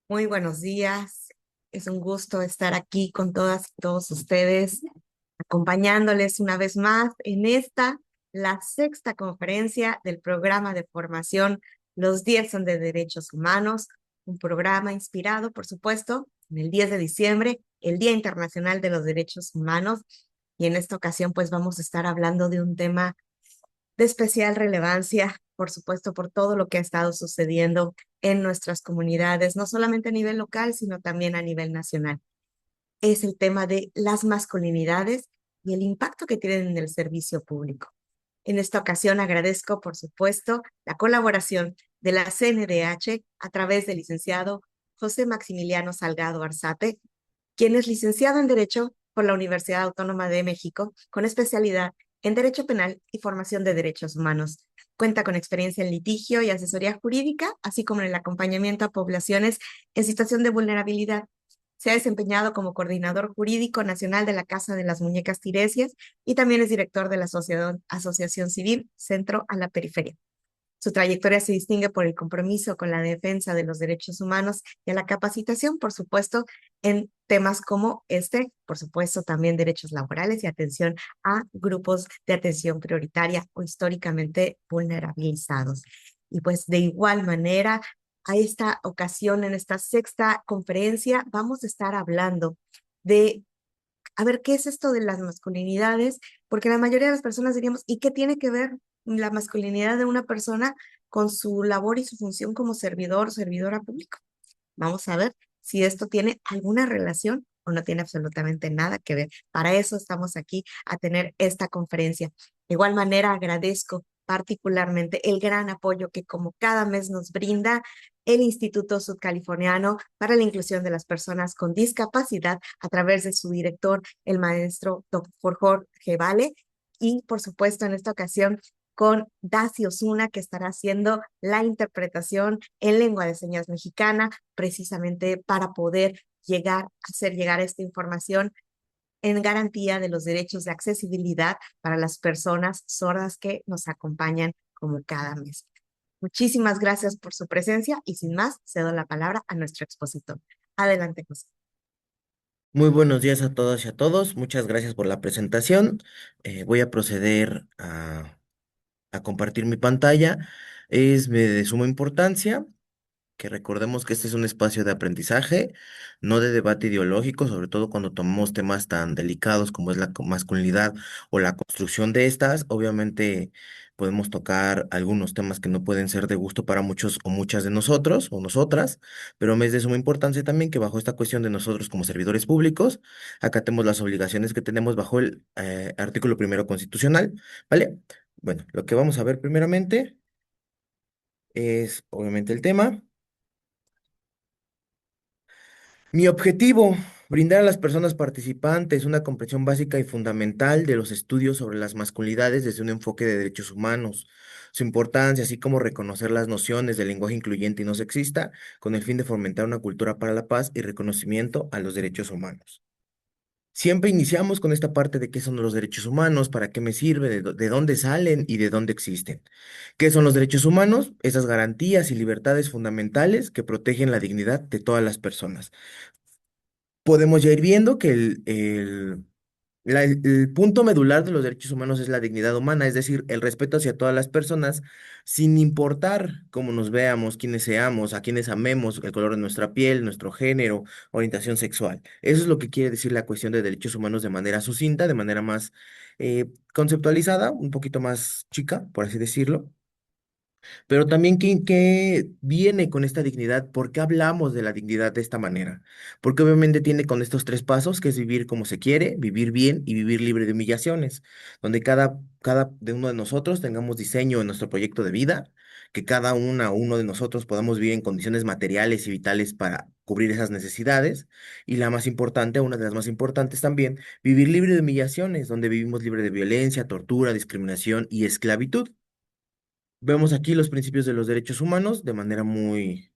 Muy buenos días. Es un gusto estar aquí con todas y todos ustedes, acompañándoles una vez más en la sexta conferencia del programa de formación Los 10 son de Derechos Humanos, un programa inspirado, por supuesto, en el 10 de diciembre, el Día Internacional de los Derechos Humanos. Y en esta ocasión, pues vamos a estar hablando de un tema de especial relevancia, por supuesto, por todo lo que ha estado sucediendo en nuestras comunidades, no solamente a nivel local, sino también a nivel nacional. Es el tema de las masculinidades y el impacto que tienen en el servicio público. En esta ocasión agradezco, por supuesto, la colaboración de la CNDH a través del licenciado José Maximiliano Salgado Arzate, quien es licenciado en Derecho por la Universidad Autónoma de México, con especialidad en Derecho Penal y formación de Derechos Humanos. Cuenta con experiencia en litigio y asesoría jurídica, así como en el acompañamiento a poblaciones en situación de vulnerabilidad. Se ha desempeñado como coordinador jurídico nacional de la Casa de las Muñecas Tiresias y también es director de la Asociación Civil Centro a la Periferia. Su trayectoria se distingue por el compromiso con la defensa de los derechos humanos y a la capacitación, por supuesto, en temas como por supuesto, también derechos laborales y atención a grupos de atención prioritaria o históricamente vulnerabilizados. Y pues de igual manera, a esta ocasión, en esta sexta conferencia, vamos a estar hablando de a ver, ¿qué es esto de las masculinidades? Porque la mayoría de las personas diríamos, ¿y qué tiene que ver la masculinidad de una persona con su labor y su función como servidor, servidora pública? Vamos a ver si esto tiene alguna relación o no tiene absolutamente nada que ver. Para eso estamos aquí a tener esta conferencia. De igual manera, agradezco particularmente el gran apoyo que como cada mes nos brinda el Instituto Sudcaliforniano para la Inclusión de las Personas con Discapacidad a través de su director, el maestro doctor Jorge Vale. Y por supuesto, en esta ocasión, con Daci Osuna, que estará haciendo la interpretación en lengua de señas mexicana, precisamente para poder hacer llegar esta información en garantía de los derechos de accesibilidad para las personas sordas que nos acompañan como cada mes. Muchísimas gracias por su presencia y sin más, cedo la palabra a nuestro expositor. Adelante, José. Muy buenos días a todas y a todos. Muchas gracias por la presentación. Voy a proceder a compartir mi pantalla. Es de suma importancia que recordemos que este es un espacio de aprendizaje, no de debate ideológico, sobre todo cuando tomamos temas tan delicados como es la masculinidad o la construcción de estas. Obviamente podemos tocar algunos temas que no pueden ser de gusto para muchos o muchas de nosotros o nosotras, pero me es de suma importancia también que bajo esta cuestión de nosotros como servidores públicos, acatemos las obligaciones que tenemos bajo el artículo primero constitucional, ¿vale? Bueno, lo que vamos a ver primeramente es obviamente el tema. Mi objetivo, brindar a las personas participantes una comprensión básica y fundamental de los estudios sobre las masculinidades desde un enfoque de derechos humanos, su importancia, así como reconocer las nociones del lenguaje incluyente y no sexista, con el fin de fomentar una cultura para la paz y reconocimiento a los derechos humanos. Siempre iniciamos con esta parte de qué son los derechos humanos, para qué me sirve, de dónde salen y de dónde existen. ¿Qué son los derechos humanos? Esas garantías y libertades fundamentales que protegen la dignidad de todas las personas. Podemos ya ir viendo que el punto medular de los derechos humanos es la dignidad humana, es decir, el respeto hacia todas las personas, sin importar cómo nos veamos, quiénes seamos, a quiénes amemos, el color de nuestra piel, nuestro género, orientación sexual. Eso es lo que quiere decir la cuestión de derechos humanos de manera sucinta, de manera más conceptualizada, un poquito más chica, por así decirlo. Pero también, ¿qué viene con esta dignidad? ¿Por qué hablamos de la dignidad de esta manera? Porque obviamente tiene con estos tres pasos, que es vivir como se quiere, vivir bien y vivir libre de humillaciones, donde cada de uno de nosotros tengamos diseño en nuestro proyecto de vida, que cada una o uno de nosotros podamos vivir en condiciones materiales y vitales para cubrir esas necesidades. Y la más importante, una de las más importantes también, vivir libre de humillaciones, donde vivimos libre de violencia, tortura, discriminación y esclavitud. Vemos aquí los principios de los derechos humanos de manera muy,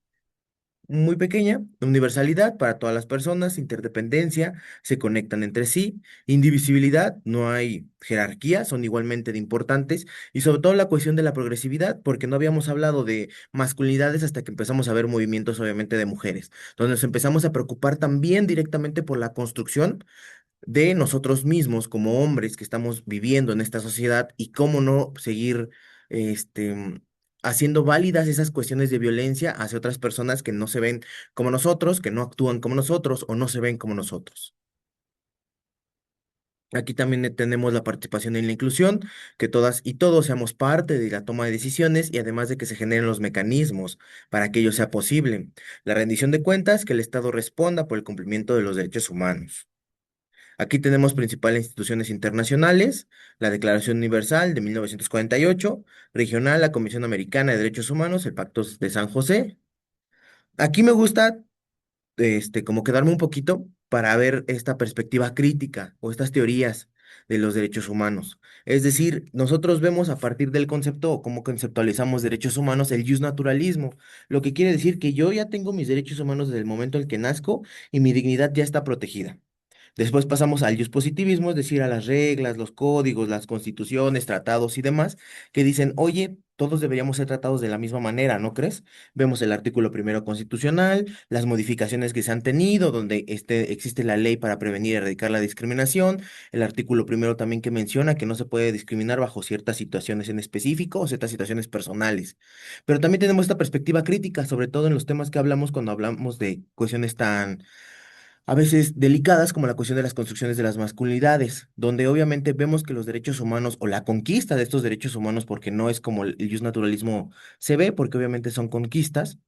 muy pequeña, universalidad para todas las personas, interdependencia, se conectan entre sí, indivisibilidad, no hay jerarquía, son igualmente de importantes, y sobre todo la cuestión de la progresividad, porque no habíamos hablado de masculinidades hasta que empezamos a ver movimientos obviamente de mujeres, donde nos empezamos a preocupar también directamente por la construcción de nosotros mismos como hombres que estamos viviendo en esta sociedad y cómo no seguir haciendo válidas esas cuestiones de violencia hacia otras personas que no se ven como nosotros, que no actúan como nosotros o no se ven como nosotros. Aquí también tenemos la participación en la inclusión, que todas y todos seamos parte de la toma de decisiones y además de que se generen los mecanismos para que ello sea posible. La rendición de cuentas, que el Estado responda por el cumplimiento de los derechos humanos. Aquí tenemos principales instituciones internacionales, la Declaración Universal de 1948, regional, la Comisión Americana de Derechos Humanos, el Pacto de San José. Aquí me gusta, como quedarme un poquito para ver esta perspectiva crítica o estas teorías de los derechos humanos. Es decir, nosotros vemos a partir del concepto o cómo conceptualizamos derechos humanos el naturalismo, lo que quiere decir que yo ya tengo mis derechos humanos desde el momento en que nazco y mi dignidad ya está protegida. Después pasamos al positivismo, es decir, a las reglas, los códigos, las constituciones, tratados y demás, que dicen, oye, todos deberíamos ser tratados de la misma manera, ¿no crees? Vemos el artículo primero constitucional, las modificaciones que se han tenido, donde existe la ley para prevenir y erradicar la discriminación, el artículo primero también que menciona que no se puede discriminar bajo ciertas situaciones en específico o ciertas situaciones personales. Pero también tenemos esta perspectiva crítica, sobre todo en los temas que hablamos cuando hablamos de cuestiones tan a veces delicadas como la cuestión de las construcciones de las masculinidades, donde obviamente vemos que los derechos humanos o la conquista de estos derechos humanos, porque no es como el naturalismo se ve, porque obviamente son conquistas,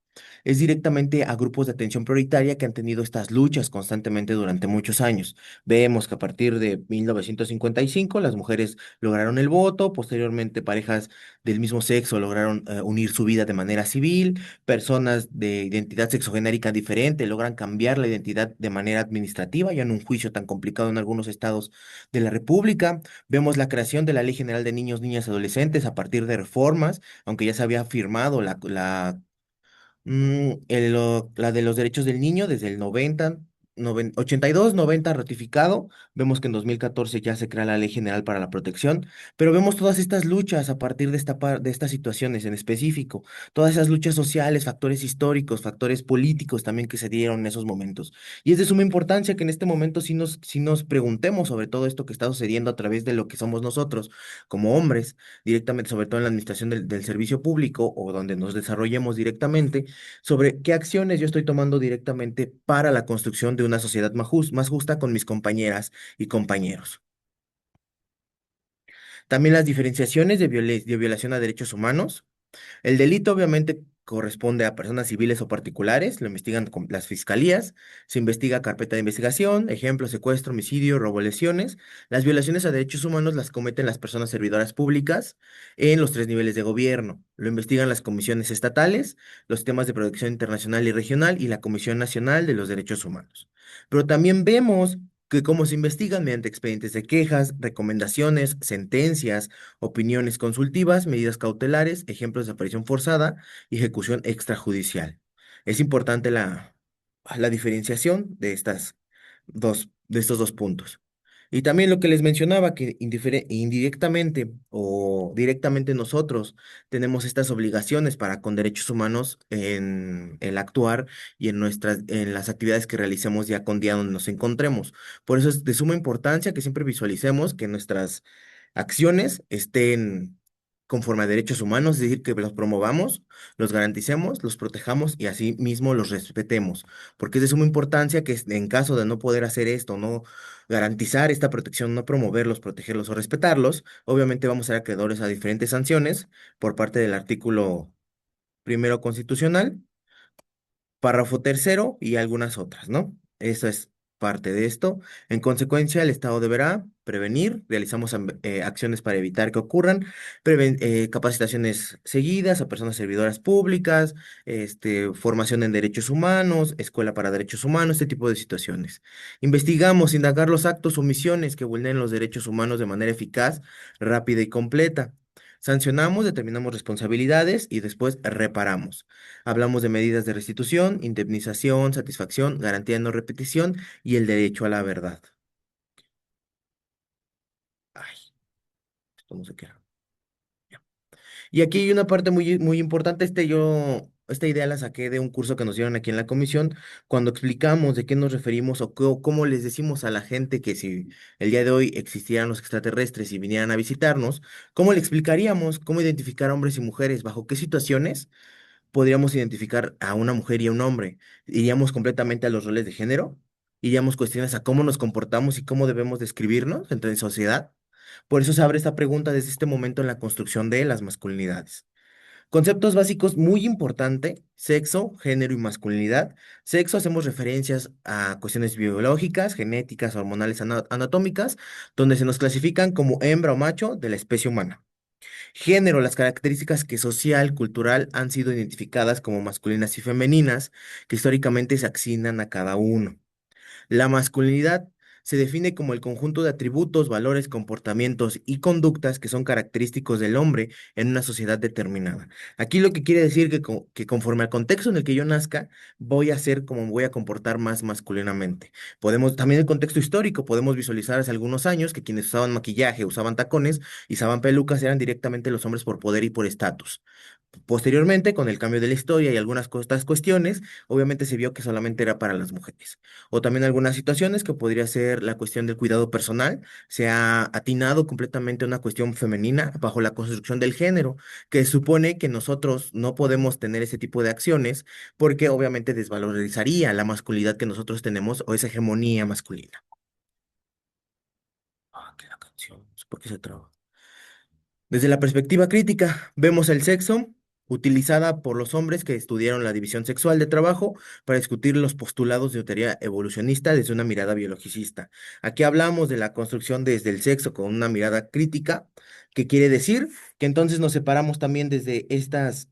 es directamente a grupos de atención prioritaria que han tenido estas luchas constantemente durante muchos años. Vemos que a partir de 1955 las mujeres lograron el voto, posteriormente parejas del mismo sexo lograron unir su vida de manera civil, personas de identidad sexogenérica diferente logran cambiar la identidad de manera administrativa, ya en un juicio tan complicado en algunos estados de la República. Vemos la creación de la Ley General de Niños, Niñas y Adolescentes a partir de reformas, aunque ya se había firmado la de los derechos del niño desde el 82, 90 ratificado. Vemos que en 2014 ya se crea la Ley General para la Protección, pero vemos todas estas luchas a partir de de estas situaciones en específico, todas esas luchas sociales, factores históricos, factores políticos también que se dieron en esos momentos. Y es de suma importancia que en este momento sí nos preguntemos sobre todo esto que está sucediendo a través de lo que somos nosotros como hombres, directamente, sobre todo en la administración del servicio público o donde nos desarrollemos directamente sobre qué acciones yo estoy tomando directamente para la construcción de una sociedad más justa con mis compañeras y compañeros. También las diferenciaciones de violación a derechos humanos. El delito obviamente corresponde a personas civiles o particulares, lo investigan con las fiscalías, se investiga carpeta de investigación, ejemplo, secuestro, homicidio, robo, lesiones. Las violaciones a derechos humanos las cometen las personas servidoras públicas en los tres niveles de gobierno. Lo investigan las comisiones estatales, los temas de protección internacional y regional y la Comisión Nacional de los Derechos Humanos. Pero también vemos que cómo se investigan mediante expedientes de quejas, recomendaciones, sentencias, opiniones consultivas, medidas cautelares, ejemplos de aparición forzada y ejecución extrajudicial. Es importante la diferenciación de de estos dos puntos. Y también lo que les mencionaba, que indirectamente o directamente nosotros tenemos estas obligaciones para con derechos humanos en el actuar y en las actividades que realicemos día con día donde nos encontremos. Por eso es de suma importancia que siempre visualicemos que nuestras acciones estén conforme a derechos humanos, es decir, que los promovamos, los garanticemos, los protejamos y así mismo los respetemos, porque es de suma importancia que en caso de no poder hacer esto, no garantizar esta protección, no promoverlos, protegerlos o respetarlos, obviamente vamos a ser acreedores a diferentes sanciones por parte del artículo primero constitucional, párrafo tercero y algunas otras, ¿no? Eso es parte de esto. En consecuencia, el Estado deberá prevenir, realizamos acciones para evitar que ocurran, capacitaciones seguidas a personas servidoras públicas, formación en derechos humanos, escuela para derechos humanos, este tipo de situaciones. Investigamos, indagar los actos o omisiones que vulneren los derechos humanos de manera eficaz, rápida y completa. Sancionamos, determinamos responsabilidades y después reparamos. Hablamos de medidas de restitución, indemnización, satisfacción, garantía de no repetición y el derecho a la verdad. Ay, esto no se queda. Y aquí hay una parte muy importante, esta idea la saqué de un curso que nos dieron aquí en la comisión, cuando explicamos de qué nos referimos o cómo les decimos a la gente que si el día de hoy existieran los extraterrestres y vinieran a visitarnos, ¿cómo le explicaríamos cómo identificar a hombres y mujeres, bajo qué situaciones podríamos identificar a una mujer y a un hombre? ¿Iríamos completamente a los roles de género? ¿Iríamos cuestiones a cómo nos comportamos y cómo debemos describirnos entre sociedad? Por eso se abre esta pregunta desde este momento en la construcción de las masculinidades. Conceptos básicos muy importante, sexo, género y masculinidad. Sexo hacemos referencias a cuestiones biológicas, genéticas, hormonales, anatómicas, donde se nos clasifican como hembra o macho de la especie humana. Género, las características que social, cultural han sido identificadas como masculinas y femeninas, que históricamente se asignan a cada uno. La masculinidad se define como el conjunto de atributos, valores, comportamientos y conductas que son característicos del hombre en una sociedad determinada. Aquí lo que quiere decir que conforme al contexto en el que yo nazca, voy a ser como me voy a comportar más masculinamente. Podemos, también el contexto histórico, podemos visualizar hace algunos años que quienes usaban maquillaje, usaban tacones y usaban pelucas eran directamente los hombres por poder y por estatus. Posteriormente, con el cambio de la historia y algunas otras cuestiones, obviamente se vio que solamente era para las mujeres. O también algunas situaciones que podría ser la cuestión del cuidado personal, se ha atinado completamente a una cuestión femenina bajo la construcción del género, que supone que nosotros no podemos tener ese tipo de acciones porque obviamente desvalorizaría la masculinidad que nosotros tenemos o esa hegemonía masculina. Ah, que la canción, no sé por qué se traba. Desde la perspectiva crítica, vemos el sexo utilizada por los hombres que estudiaron la división sexual de trabajo para discutir los postulados de teoría evolucionista desde una mirada biologicista. Aquí hablamos de la construcción desde el sexo con una mirada crítica, que quiere decir que entonces nos separamos también desde estas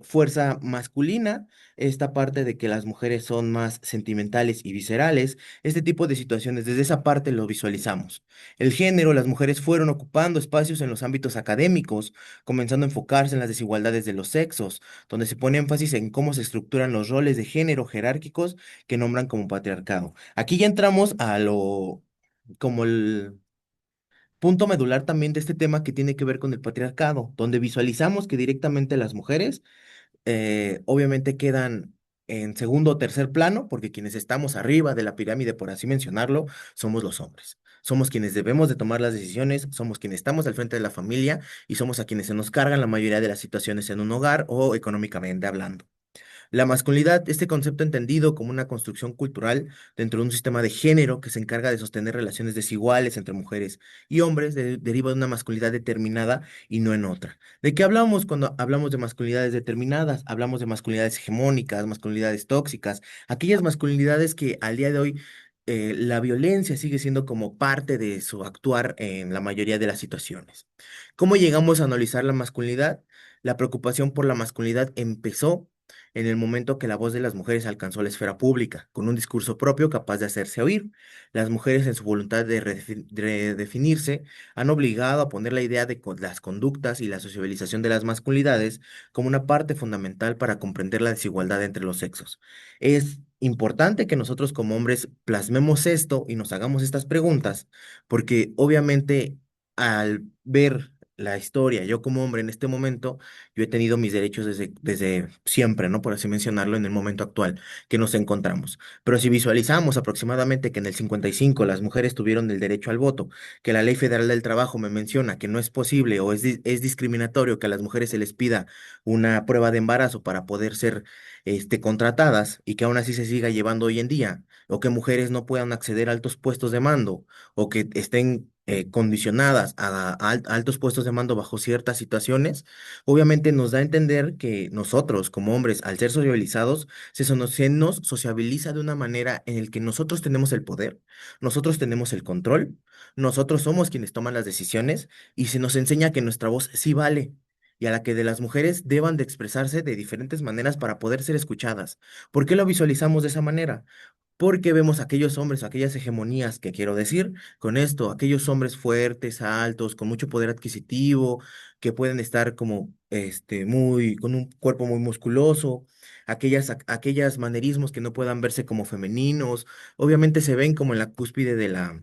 fuerza masculina, esta parte de que las mujeres son más sentimentales y viscerales, este tipo de situaciones, desde esa parte lo visualizamos. El género, las mujeres fueron ocupando espacios en los ámbitos académicos, comenzando a enfocarse en las desigualdades de los sexos, donde se pone énfasis en cómo se estructuran los roles de género jerárquicos que nombran como patriarcado. Aquí ya entramos a lo, como el punto medular también de este tema que tiene que ver con el patriarcado, donde visualizamos que directamente las mujeres obviamente quedan en segundo o tercer plano, porque quienes estamos arriba de la pirámide, por así mencionarlo, somos los hombres. Somos quienes debemos de tomar las decisiones, somos quienes estamos al frente de la familia y somos a quienes se nos cargan la mayoría de las situaciones en un hogar o económicamente hablando. La masculinidad, este concepto entendido como una construcción cultural dentro de un sistema de género que se encarga de sostener relaciones desiguales entre mujeres y hombres, deriva de una masculinidad determinada y no en otra. ¿De qué hablamos cuando hablamos de masculinidades determinadas? Hablamos de masculinidades hegemónicas, masculinidades tóxicas, aquellas masculinidades que al día de hoy la violencia sigue siendo como parte de su actuar en la mayoría de las situaciones. ¿Cómo llegamos a analizar la masculinidad? La preocupación por la masculinidad empezó en el momento que la voz de las mujeres alcanzó la esfera pública, con un discurso propio capaz de hacerse oír. Las mujeres, en su voluntad de redefinirse, han obligado a poner la idea de las conductas y la sociabilización de las masculinidades como una parte fundamental para comprender la desigualdad entre los sexos. Es importante que nosotros como hombres plasmemos esto y nos hagamos estas preguntas, porque obviamente al ver la historia, yo como hombre en este momento, yo he tenido mis derechos desde siempre, ¿no? Por así mencionarlo, en el momento actual que nos encontramos. Pero si visualizamos aproximadamente que en el 55 las mujeres tuvieron el derecho al voto, que la Ley Federal del Trabajo me menciona que no es posible o es discriminatorio que a las mujeres se les pida una prueba de embarazo para poder ser contratadas y que aún así se siga llevando hoy en día, o que mujeres no puedan acceder a altos puestos de mando, o que estén condicionadas a altos puestos de mando bajo ciertas situaciones, obviamente nos da a entender que nosotros, como hombres, al ser sociabilizados, se nos sociabiliza de una manera en el que nosotros tenemos el poder, nosotros tenemos el control, nosotros somos quienes toman las decisiones y se nos enseña que nuestra voz sí vale y a la que de las mujeres deban de expresarse de diferentes maneras para poder ser escuchadas. ¿Por qué lo visualizamos de esa manera? porque vemos aquellos hombres, aquellas hegemonías que quiero decir con esto, aquellos hombres fuertes, altos, con mucho poder adquisitivo, que pueden estar como, con un cuerpo muy musculoso, aquellas manerismos que no puedan verse como femeninos, obviamente se ven como en la cúspide de la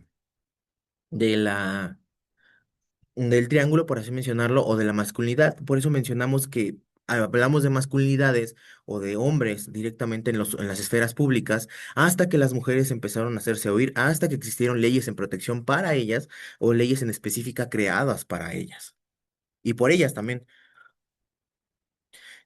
del triángulo, por así mencionarlo, o de la masculinidad. Por eso mencionamos que hablamos de masculinidades o de hombres directamente en las esferas públicas, hasta que las mujeres empezaron a hacerse oír, hasta que existieron leyes en protección para ellas o leyes en específica creadas para ellas y por ellas también.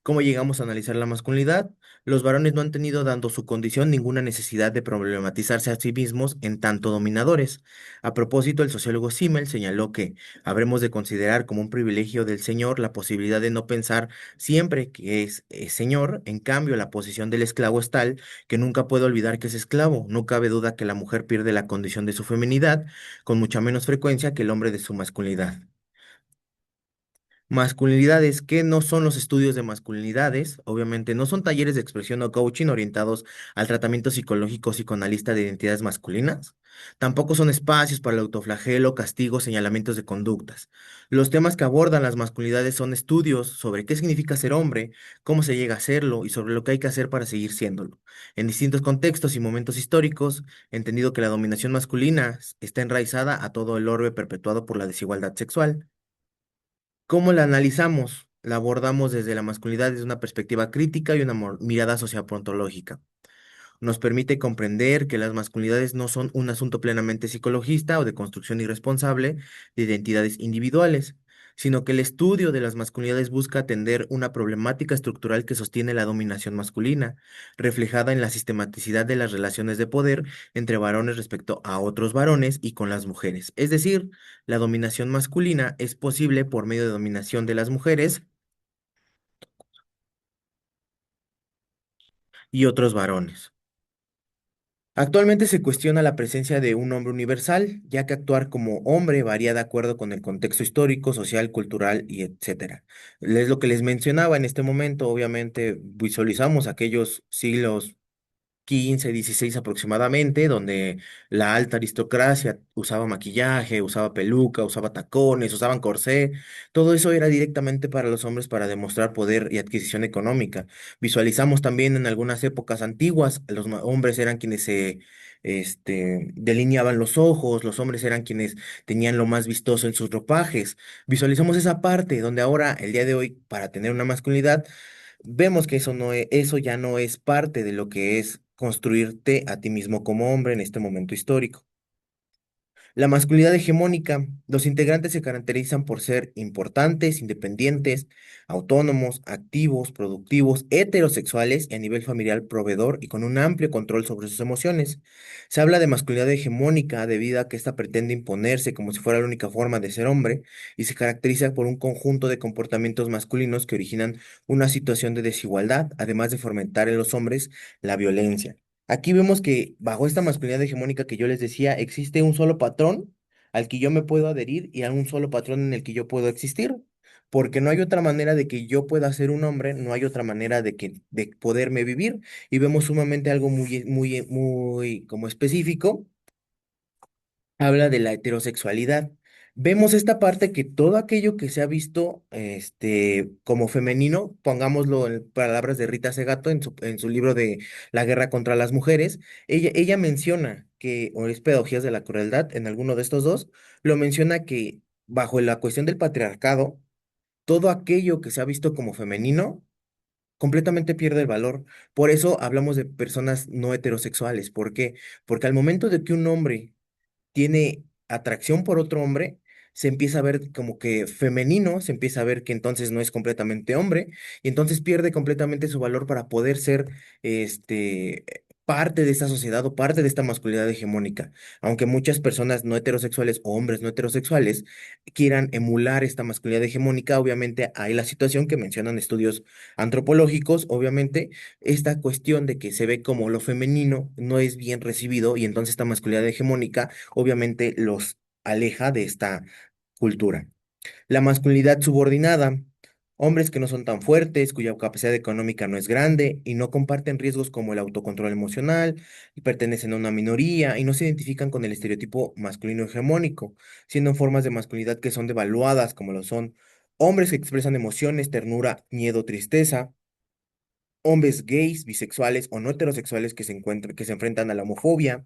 ¿Cómo llegamos a analizar la masculinidad? Los varones no han tenido, dando su condición, ninguna necesidad de problematizarse a sí mismos en tanto dominadores. A propósito, el sociólogo Simmel señaló que habremos de considerar como un privilegio del señor la posibilidad de no pensar siempre que es señor. En cambio, la posición del esclavo es tal que nunca puede olvidar que es esclavo. No cabe duda que la mujer pierde la condición de su feminidad con mucha menos frecuencia que el hombre de su masculinidad. Masculinidades, ¿qué no son los estudios de masculinidades? Obviamente no son talleres de expresión o coaching orientados al tratamiento psicológico psicoanalista de identidades masculinas. Tampoco son espacios para el autoflagelo, castigo, señalamientos de conductas. Los temas que abordan las masculinidades son estudios sobre qué significa ser hombre, cómo se llega a serlo y sobre lo que hay que hacer para seguir siéndolo. En distintos contextos y momentos históricos, entendido que la dominación masculina está enraizada a todo el orbe perpetuado por la desigualdad sexual. ¿Cómo la analizamos? La abordamos desde la masculinidad desde una perspectiva crítica y una mirada sociopontológica. Nos permite comprender que las masculinidades no son un asunto plenamente psicologista o de construcción irresponsable de identidades individuales, sino que el estudio de las masculinidades busca atender una problemática estructural que sostiene la dominación masculina, reflejada en la sistematicidad de las relaciones de poder entre varones respecto a otros varones y con las mujeres. Es decir, la dominación masculina es posible por medio de dominación de las mujeres y otros varones. Actualmente se cuestiona la presencia de un hombre universal, ya que actuar como hombre varía de acuerdo con el contexto histórico, social, cultural y etcétera. Es lo que les mencionaba en este momento, obviamente visualizamos aquellos siglos 15, 16 aproximadamente, donde la alta aristocracia usaba maquillaje, usaba peluca, usaba tacones, usaban corsé. Todo eso era directamente para los hombres para demostrar poder y adquisición económica. Visualizamos también en algunas épocas antiguas, los hombres eran quienes delineaban los ojos, los hombres eran quienes tenían lo más vistoso en sus ropajes. Visualizamos esa parte donde ahora, el día de hoy, para tener una masculinidad, vemos que eso ya no es parte de lo que es construirte a ti mismo como hombre en este momento histórico. La masculinidad hegemónica, los integrantes se caracterizan por ser importantes, independientes, autónomos, activos, productivos, heterosexuales y a nivel familiar proveedor y con un amplio control sobre sus emociones. Se habla de masculinidad hegemónica debido a que ésta pretende imponerse como si fuera la única forma de ser hombre y se caracteriza por un conjunto de comportamientos masculinos que originan una situación de desigualdad, además de fomentar en los hombres la violencia. Aquí vemos que bajo esta masculinidad hegemónica que yo les decía, existe un solo patrón al que yo me puedo adherir y a un solo patrón en el que yo puedo existir, porque no hay otra manera de que yo pueda ser un hombre, no hay otra manera de poderme vivir y vemos sumamente algo muy como específico, habla de la heterosexualidad. Vemos esta parte que todo aquello que se ha visto como femenino, pongámoslo en palabras de Rita Segato en su libro de La guerra contra las mujeres, ella menciona que, o es Pedagogías de la crueldad, en alguno de estos dos, lo menciona que bajo la cuestión del patriarcado, todo aquello que se ha visto como femenino completamente pierde el valor. Por eso hablamos de personas no heterosexuales. ¿Por qué? Porque al momento de que un hombre tiene atracción por otro hombre, se empieza a ver como que femenino, se empieza a ver que entonces no es completamente hombre, y entonces pierde completamente su valor para poder ser parte de esta sociedad o parte de esta masculinidad hegemónica. Aunque muchas personas no heterosexuales o hombres no heterosexuales quieran emular esta masculinidad hegemónica, obviamente hay la situación que mencionan estudios antropológicos, obviamente, esta cuestión de que se ve como lo femenino no es bien recibido y entonces esta masculinidad hegemónica obviamente los aleja de esta cultura. La masculinidad subordinada. Hombres que no son tan fuertes, cuya capacidad económica no es grande y no comparten riesgos como el autocontrol emocional, y pertenecen a una minoría y no se identifican con el estereotipo masculino hegemónico, siendo formas de masculinidad que son devaluadas, como lo son hombres que expresan emociones, ternura, miedo, tristeza, hombres gays, bisexuales o no heterosexuales que se enfrentan a la homofobia,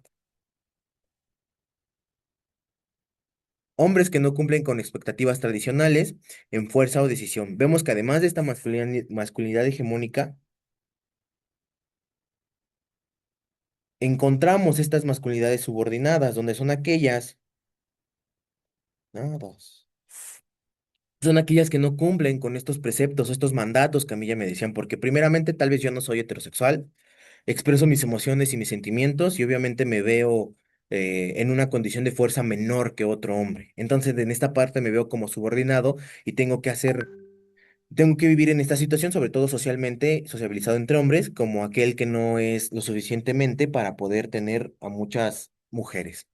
hombres que no cumplen con expectativas tradicionales en fuerza o decisión. Vemos que además de esta masculinidad hegemónica, encontramos estas masculinidades subordinadas, donde son aquellas, dos, son aquellas que no cumplen con estos preceptos, estos mandatos que a mí ya me decían, porque primeramente tal vez yo no soy heterosexual, expreso mis emociones y mis sentimientos y obviamente me veo en una condición de fuerza menor que otro hombre. Entonces en esta parte me veo como subordinado y tengo que vivir en esta situación, sobre todo socialmente, sociabilizado entre hombres, como aquel que no es lo suficientemente para poder tener a muchas mujeres.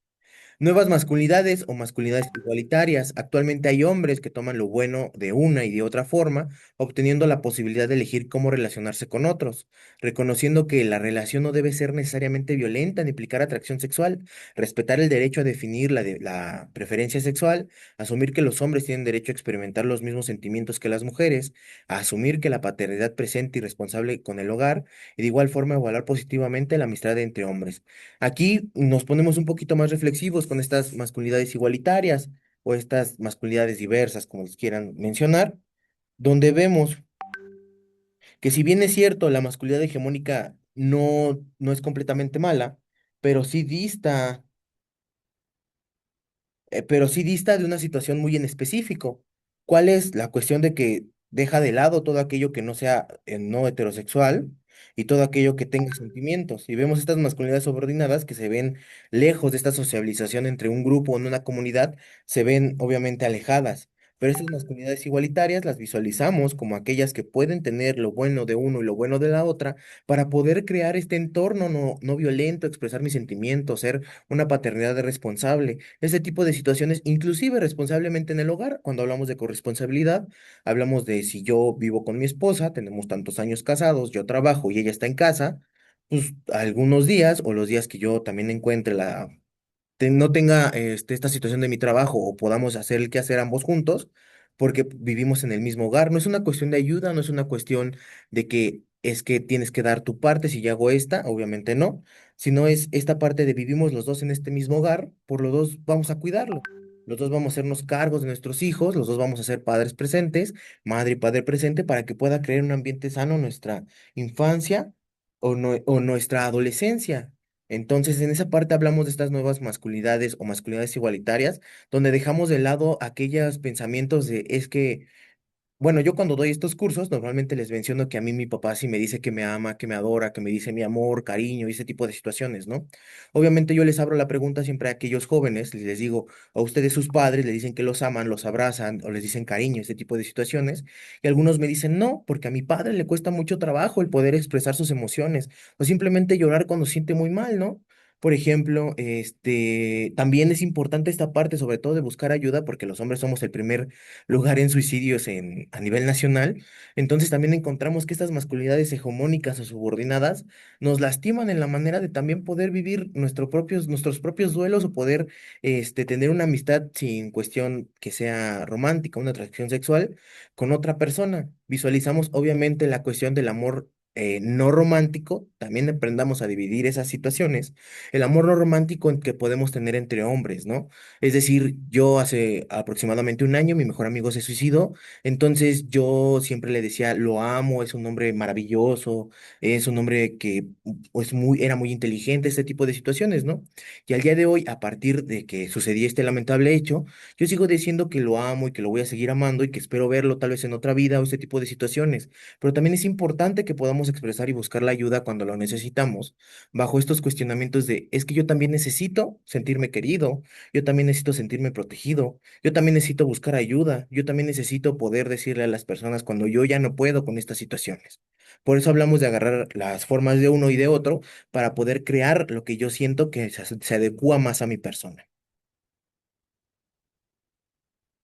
Nuevas masculinidades o masculinidades igualitarias. Actualmente hay hombres que toman lo bueno de una y de otra forma, obteniendo la posibilidad de elegir cómo relacionarse con otros, reconociendo que la relación no debe ser necesariamente violenta ni implicar atracción sexual, respetar el derecho a definir la preferencia sexual, asumir que los hombres tienen derecho a experimentar los mismos sentimientos que las mujeres, asumir que la paternidad presente y responsable con el hogar, y de igual forma evaluar positivamente la amistad entre hombres. Aquí nos ponemos un poquito más reflexivos con estas masculinidades igualitarias o estas masculinidades diversas, como les quieran mencionar, donde vemos que si bien es cierto, la masculinidad hegemónica no es completamente mala, pero pero sí dista de una situación muy en específico. ¿Cuál es la cuestión de que deja de lado todo aquello que no sea no heterosexual y todo aquello que tenga sentimientos? Y vemos estas masculinidades subordinadas que se ven lejos de esta sociabilización entre un grupo o en una comunidad, se ven obviamente alejadas. Pero estas masculinidades igualitarias las visualizamos como aquellas que pueden tener lo bueno de uno y lo bueno de la otra para poder crear este entorno no violento, expresar mis sentimientos, ser una paternidad responsable, ese tipo de situaciones, inclusive responsablemente en el hogar. Cuando hablamos de corresponsabilidad, hablamos de si yo vivo con mi esposa, tenemos tantos años casados, yo trabajo y ella está en casa, pues algunos días o los días que yo también encuentre no tenga esta situación de mi trabajo o podamos hacer el quehacer ambos juntos, porque vivimos en el mismo hogar. No es una cuestión de ayuda, no es una cuestión de que es que tienes que dar tu parte si yo hago esta, obviamente no, sino es esta parte de vivimos los dos en este mismo hogar, por los dos vamos a cuidarlo. Los dos vamos a hacernos cargos de nuestros hijos, los dos vamos a ser padres presentes, madre y padre presente, para que pueda crear un ambiente sano nuestra infancia o nuestra adolescencia. Entonces, en esa parte hablamos de estas nuevas masculinidades o masculinidades igualitarias, donde dejamos de lado aquellos pensamientos de es que bueno, yo cuando doy estos cursos, normalmente les menciono que a mí mi papá sí me dice que me ama, que me adora, que me dice mi amor, cariño y ese tipo de situaciones, ¿no? Obviamente yo les abro la pregunta siempre a aquellos jóvenes, les digo, a ustedes sus padres les dicen que los aman, los abrazan o les dicen cariño, ese tipo de situaciones, y algunos me dicen no, porque a mi padre le cuesta mucho trabajo el poder expresar sus emociones o simplemente llorar cuando se siente muy mal, ¿no? Por ejemplo, también es importante esta parte, sobre todo de buscar ayuda, porque los hombres somos el primer lugar en suicidios a nivel nacional. Entonces también encontramos que estas masculinidades hegemónicas o subordinadas nos lastiman en la manera de también poder vivir nuestros propios duelos o poder tener una amistad sin cuestión que sea romántica, una atracción sexual con otra persona. Visualizamos obviamente la cuestión del amor. No romántico, también aprendamos a dividir esas situaciones. El amor no romántico que podemos tener entre hombres, ¿no? Es decir, yo hace aproximadamente un año mi mejor amigo se suicidó, entonces yo siempre le decía, lo amo, es un hombre maravilloso, es un hombre que pues era muy inteligente, este tipo de situaciones, ¿no? Y al día de hoy, a partir de que sucedió este lamentable hecho, yo sigo diciendo que lo amo y que lo voy a seguir amando y que espero verlo tal vez en otra vida o este tipo de situaciones, pero también es importante que podamos expresar y buscar la ayuda cuando lo necesitamos, bajo estos cuestionamientos de, es que yo también necesito sentirme querido, yo también necesito sentirme protegido, yo también necesito buscar ayuda, yo también necesito poder decirle a las personas cuando yo ya no puedo con estas situaciones. Por eso hablamos de agarrar las formas de uno y de otro para poder crear lo que yo siento que se adecua más a mi persona.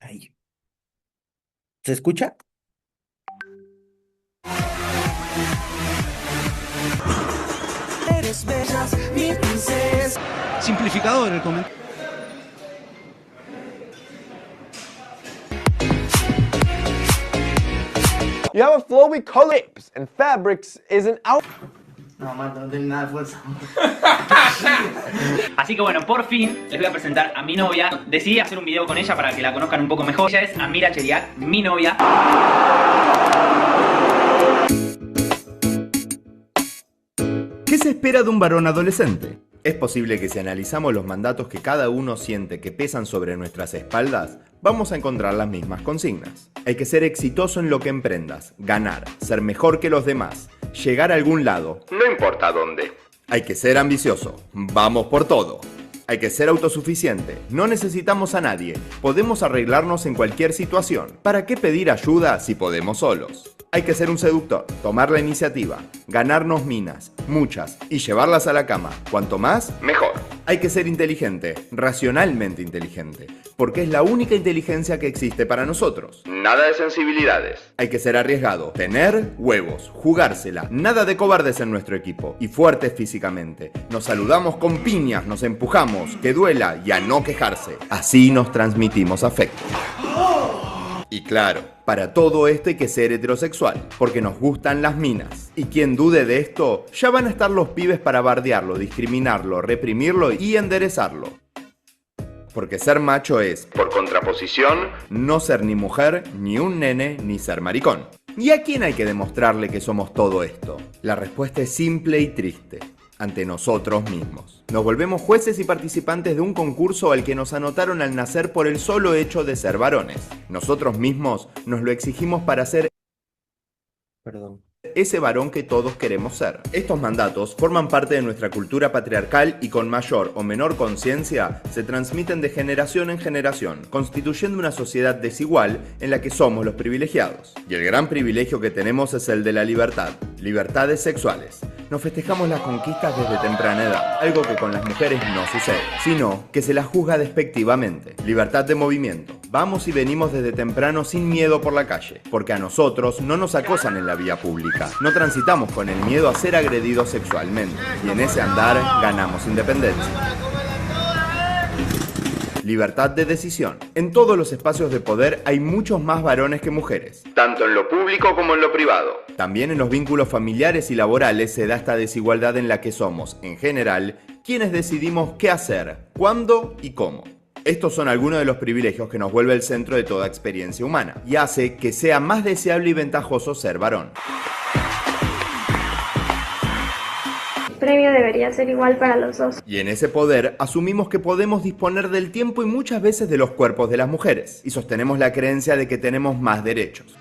Ahí. ¿Se escucha? eres bella, mi princesa. Simplificador el comentario. You have a flowy color lips and fabrics is an out. No, Marta, no tiene nada de fuerza. Así que bueno, por fin les voy a presentar a mi novia. Decidí hacer un video con ella para que la conozcan un poco mejor. Ella es Amira Cheriak, mi novia. ¿Qué se espera de un varón adolescente? Es posible que si analizamos los mandatos que cada uno siente que pesan sobre nuestras espaldas, vamos a encontrar las mismas consignas. Hay que ser exitoso en lo que emprendas, ganar, ser mejor que los demás, llegar a algún lado, no importa dónde. Hay que ser ambicioso, vamos por todo. Hay que ser autosuficiente, no necesitamos a nadie, podemos arreglarnos en cualquier situación. ¿Para qué pedir ayuda si podemos solos? Hay que ser un seductor, tomar la iniciativa, ganarnos minas, muchas, y llevarlas a la cama. Cuanto más, mejor. Hay que ser inteligente, racionalmente inteligente, porque es la única inteligencia que existe para nosotros. Nada de sensibilidades. Hay que ser arriesgado, tener huevos, jugársela, nada de cobardes en nuestro equipo, y fuertes físicamente. Nos saludamos con piñas, nos empujamos, que duela y a no quejarse. Así nos transmitimos afecto. Y claro, para todo esto hay que ser heterosexual, porque nos gustan las minas. Y quien dude de esto, ya van a estar los pibes para bardearlo, discriminarlo, reprimirlo y enderezarlo. Porque ser macho es, por contraposición, no ser ni mujer, ni un nene, ni ser maricón. ¿Y a quién hay que demostrarle que somos todo esto? La respuesta es simple y triste. Ante nosotros mismos. Nos volvemos jueces y participantes de un concurso al que nos anotaron al nacer por el solo hecho de ser varones. Nosotros mismos nos lo exigimos para ser ese varón que todos queremos ser. Estos mandatos forman parte de nuestra cultura patriarcal y con mayor o menor conciencia se transmiten de generación en generación, constituyendo una sociedad desigual en la que somos los privilegiados. Y el gran privilegio que tenemos es el de la libertad, libertades sexuales. Nos festejamos las conquistas desde temprana edad, algo que con las mujeres no sucede, sino que se las juzga despectivamente. Libertad de movimiento. Vamos y venimos desde temprano sin miedo por la calle, porque a nosotros no nos acosan en la vía pública. No transitamos con el miedo a ser agredidos sexualmente, y en ese andar ganamos independencia. Libertad de decisión. En todos los espacios de poder hay muchos más varones que mujeres, tanto en lo público como en lo privado. También en los vínculos familiares y laborales se da esta desigualdad en la que somos, en general, quienes decidimos qué hacer, cuándo y cómo. Estos son algunos de los privilegios que nos vuelve el centro de toda experiencia humana y hace que sea más deseable y ventajoso ser varón. El premio debería ser igual para los dos. Y en ese poder asumimos que podemos disponer del tiempo y muchas veces de los cuerpos de las mujeres, y sostenemos la creencia de que tenemos más derechos.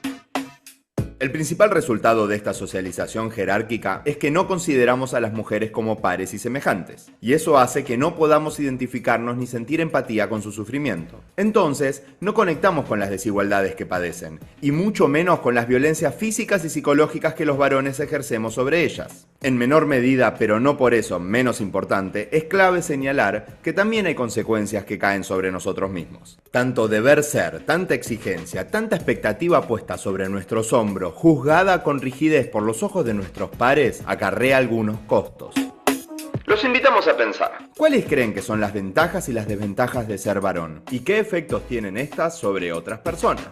El principal resultado de esta socialización jerárquica es que no consideramos a las mujeres como pares y semejantes, y eso hace que no podamos identificarnos ni sentir empatía con su sufrimiento. Entonces, no conectamos con las desigualdades que padecen, y mucho menos con las violencias físicas y psicológicas que los varones ejercemos sobre ellas. En menor medida, pero no por eso menos importante, es clave señalar que también hay consecuencias que caen sobre nosotros mismos. Tanto deber ser, tanta exigencia, tanta expectativa puesta sobre nuestros hombros, juzgada con rigidez por los ojos de nuestros pares, acarrea algunos costos. Los invitamos a pensar. ¿Cuáles creen que son las ventajas y las desventajas de ser varón? ¿Y qué efectos tienen estas sobre otras personas?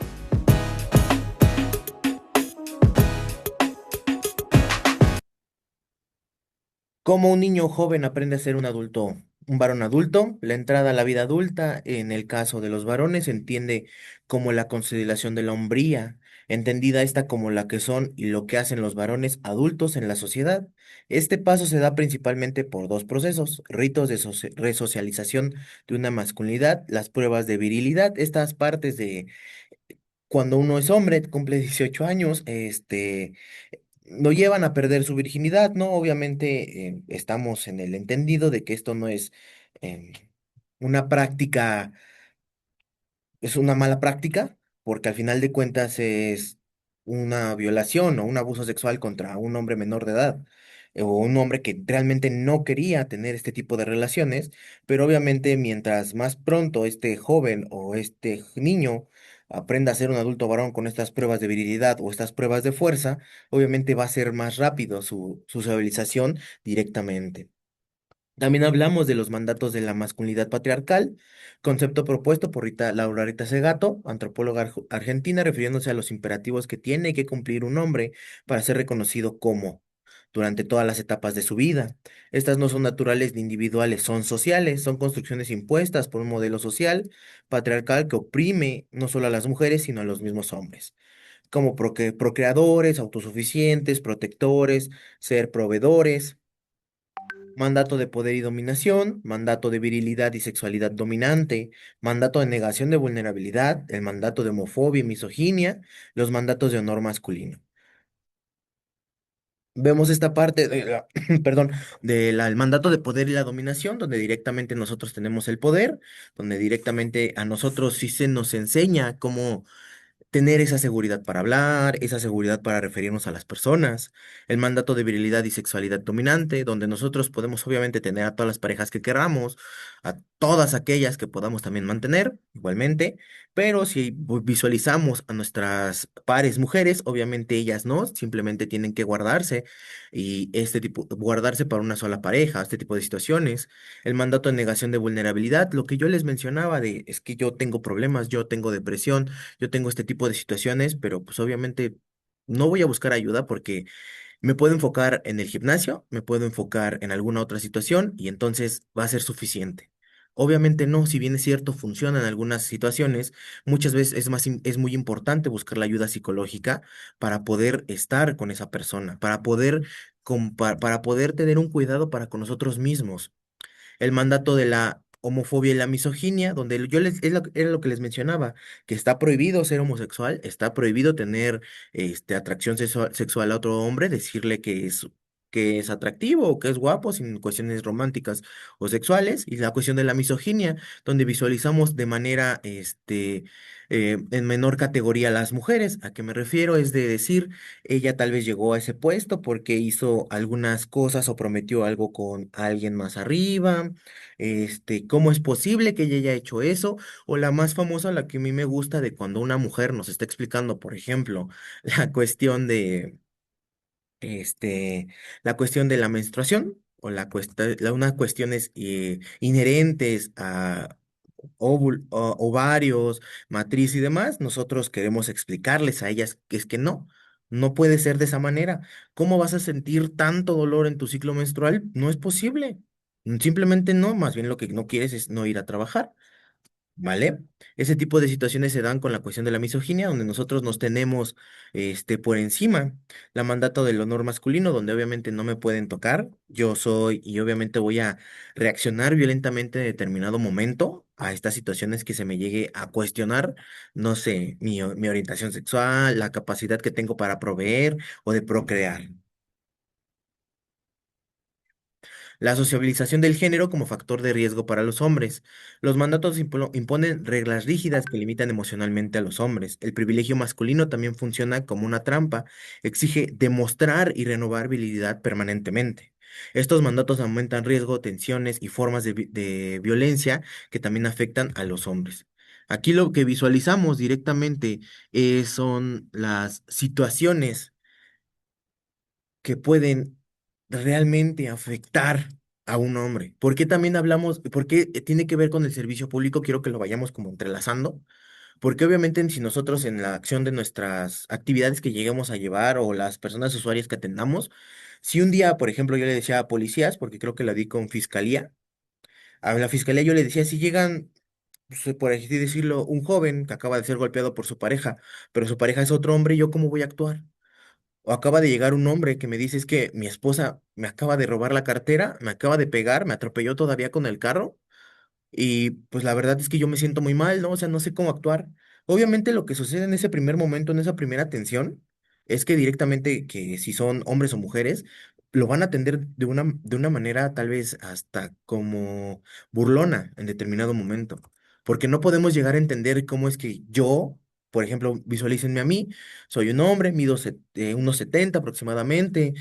¿Cómo un niño joven aprende a ser un adulto, un varón adulto? La entrada a la vida adulta, en el caso de los varones, se entiende como la consideración de la hombría, entendida esta como la que son y lo que hacen los varones adultos en la sociedad. Este paso se da principalmente por dos procesos: ritos de resocialización de una masculinidad, las pruebas de virilidad, estas partes de cuando uno es hombre, cumple 18 años, lo llevan a perder su virginidad, ¿no? Obviamente estamos en el entendido de que esto no es em, una práctica, es una mala práctica, porque al final de cuentas es una violación o un abuso sexual contra un hombre menor de edad, o un hombre que realmente no quería tener este tipo de relaciones, pero obviamente mientras más pronto este joven o este niño aprenda a ser un adulto varón con estas pruebas de virilidad o estas pruebas de fuerza, obviamente va a ser más rápido su sociabilización directamente. También hablamos de los mandatos de la masculinidad patriarcal, concepto propuesto por Laura Rita Segato, antropóloga argentina, refiriéndose a los imperativos que tiene que cumplir un hombre para ser reconocido como durante todas las etapas de su vida. Estas no son naturales ni individuales, son sociales, son construcciones impuestas por un modelo social patriarcal que oprime no solo a las mujeres, sino a los mismos hombres, como procreadores, autosuficientes, protectores, ser proveedores. Mandato de poder y dominación, mandato de virilidad y sexualidad dominante, mandato de negación de vulnerabilidad, el mandato de homofobia y misoginia, los mandatos de honor masculino. Vemos esta parte perdón, del mandato de poder y la dominación, donde directamente nosotros tenemos el poder, donde directamente a nosotros sí se nos enseña cómo tener esa seguridad para hablar, esa seguridad para referirnos a las personas, el mandato de virilidad y sexualidad dominante, donde nosotros podemos obviamente tener a todas las parejas que queramos, a todas aquellas que podamos también mantener, igualmente, pero si visualizamos a nuestras pares mujeres, obviamente ellas no, simplemente tienen que guardarse y guardarse para una sola pareja, este tipo de situaciones. El mandato de negación de vulnerabilidad, lo que yo les mencionaba de es que yo tengo problemas, yo tengo depresión, yo tengo este tipo de situaciones, pero pues obviamente no voy a buscar ayuda porque me puedo enfocar en el gimnasio, me puedo enfocar en alguna otra situación y entonces va a ser suficiente. Obviamente no, si bien es cierto, funciona en algunas situaciones, muchas veces es muy importante buscar la ayuda psicológica para poder estar con esa persona, para poder tener un cuidado para con nosotros mismos. El mandato de la homofobia y la misoginia, donde era lo que les mencionaba, que está prohibido ser homosexual, está prohibido tener atracción sexual a otro hombre, decirle que es atractivo o que es guapo sin cuestiones románticas o sexuales, y la cuestión de la misoginia, donde visualizamos de manera en menor categoría a las mujeres. ¿A qué me refiero? Es de decir, ella tal vez llegó a ese puesto porque hizo algunas cosas o prometió algo con alguien más arriba. ¿Cómo es posible que ella haya hecho eso? O la más famosa, la que a mí me gusta, de cuando una mujer nos está explicando, por ejemplo, la cuestión de, este, la cuestión de la menstruación o unas cuestiones inherentes a ovarios, matriz y demás, nosotros queremos explicarles a ellas que es que no, no puede ser de esa manera. ¿Cómo vas a sentir tanto dolor en tu ciclo menstrual? No es posible. Simplemente no, más bien lo que no quieres es no ir a trabajar. ¿Vale? Ese tipo de situaciones se dan con la cuestión de la misoginia, donde nosotros nos tenemos por encima. La mandato del honor masculino, donde obviamente no me pueden tocar. Yo soy y obviamente voy a reaccionar violentamente en determinado momento a estas situaciones que se me llegue a cuestionar, no sé, mi orientación sexual, la capacidad que tengo para proveer o de procrear. La sociabilización del género como factor de riesgo para los hombres. Los mandatos imponen reglas rígidas que limitan emocionalmente a los hombres. El privilegio masculino también funciona como una trampa. Exige demostrar y renovar virilidad permanentemente. Estos mandatos aumentan riesgo, tensiones y formas de violencia que también afectan a los hombres. Aquí lo que visualizamos directamente son las situaciones que pueden realmente afectar a un hombre. ¿Por qué también hablamos, por qué tiene que ver con el servicio público? Quiero que lo vayamos como entrelazando, porque obviamente si nosotros en la acción de nuestras actividades que lleguemos a llevar o las personas usuarias que atendamos, si un día, por ejemplo, yo le decía a policías, porque creo que la di con fiscalía, a la fiscalía yo le decía, si llegan, pues, por así decirlo, un joven que acaba de ser golpeado por su pareja, pero su pareja es otro hombre, ¿yo cómo voy a actuar? O acaba de llegar un hombre que me dice es que mi esposa me acaba de robar la cartera, me acaba de pegar, me atropelló todavía con el carro y pues la verdad es que yo me siento muy mal, ¿no? O sea, no sé cómo actuar. Obviamente lo que sucede en ese primer momento, en esa primera atención, es que directamente que si son hombres o mujeres, lo van a atender de una manera tal vez hasta como burlona en determinado momento. Porque no podemos llegar a entender cómo es que yo, por ejemplo, visualícenme a mí, soy un hombre, mido unos 70 aproximadamente,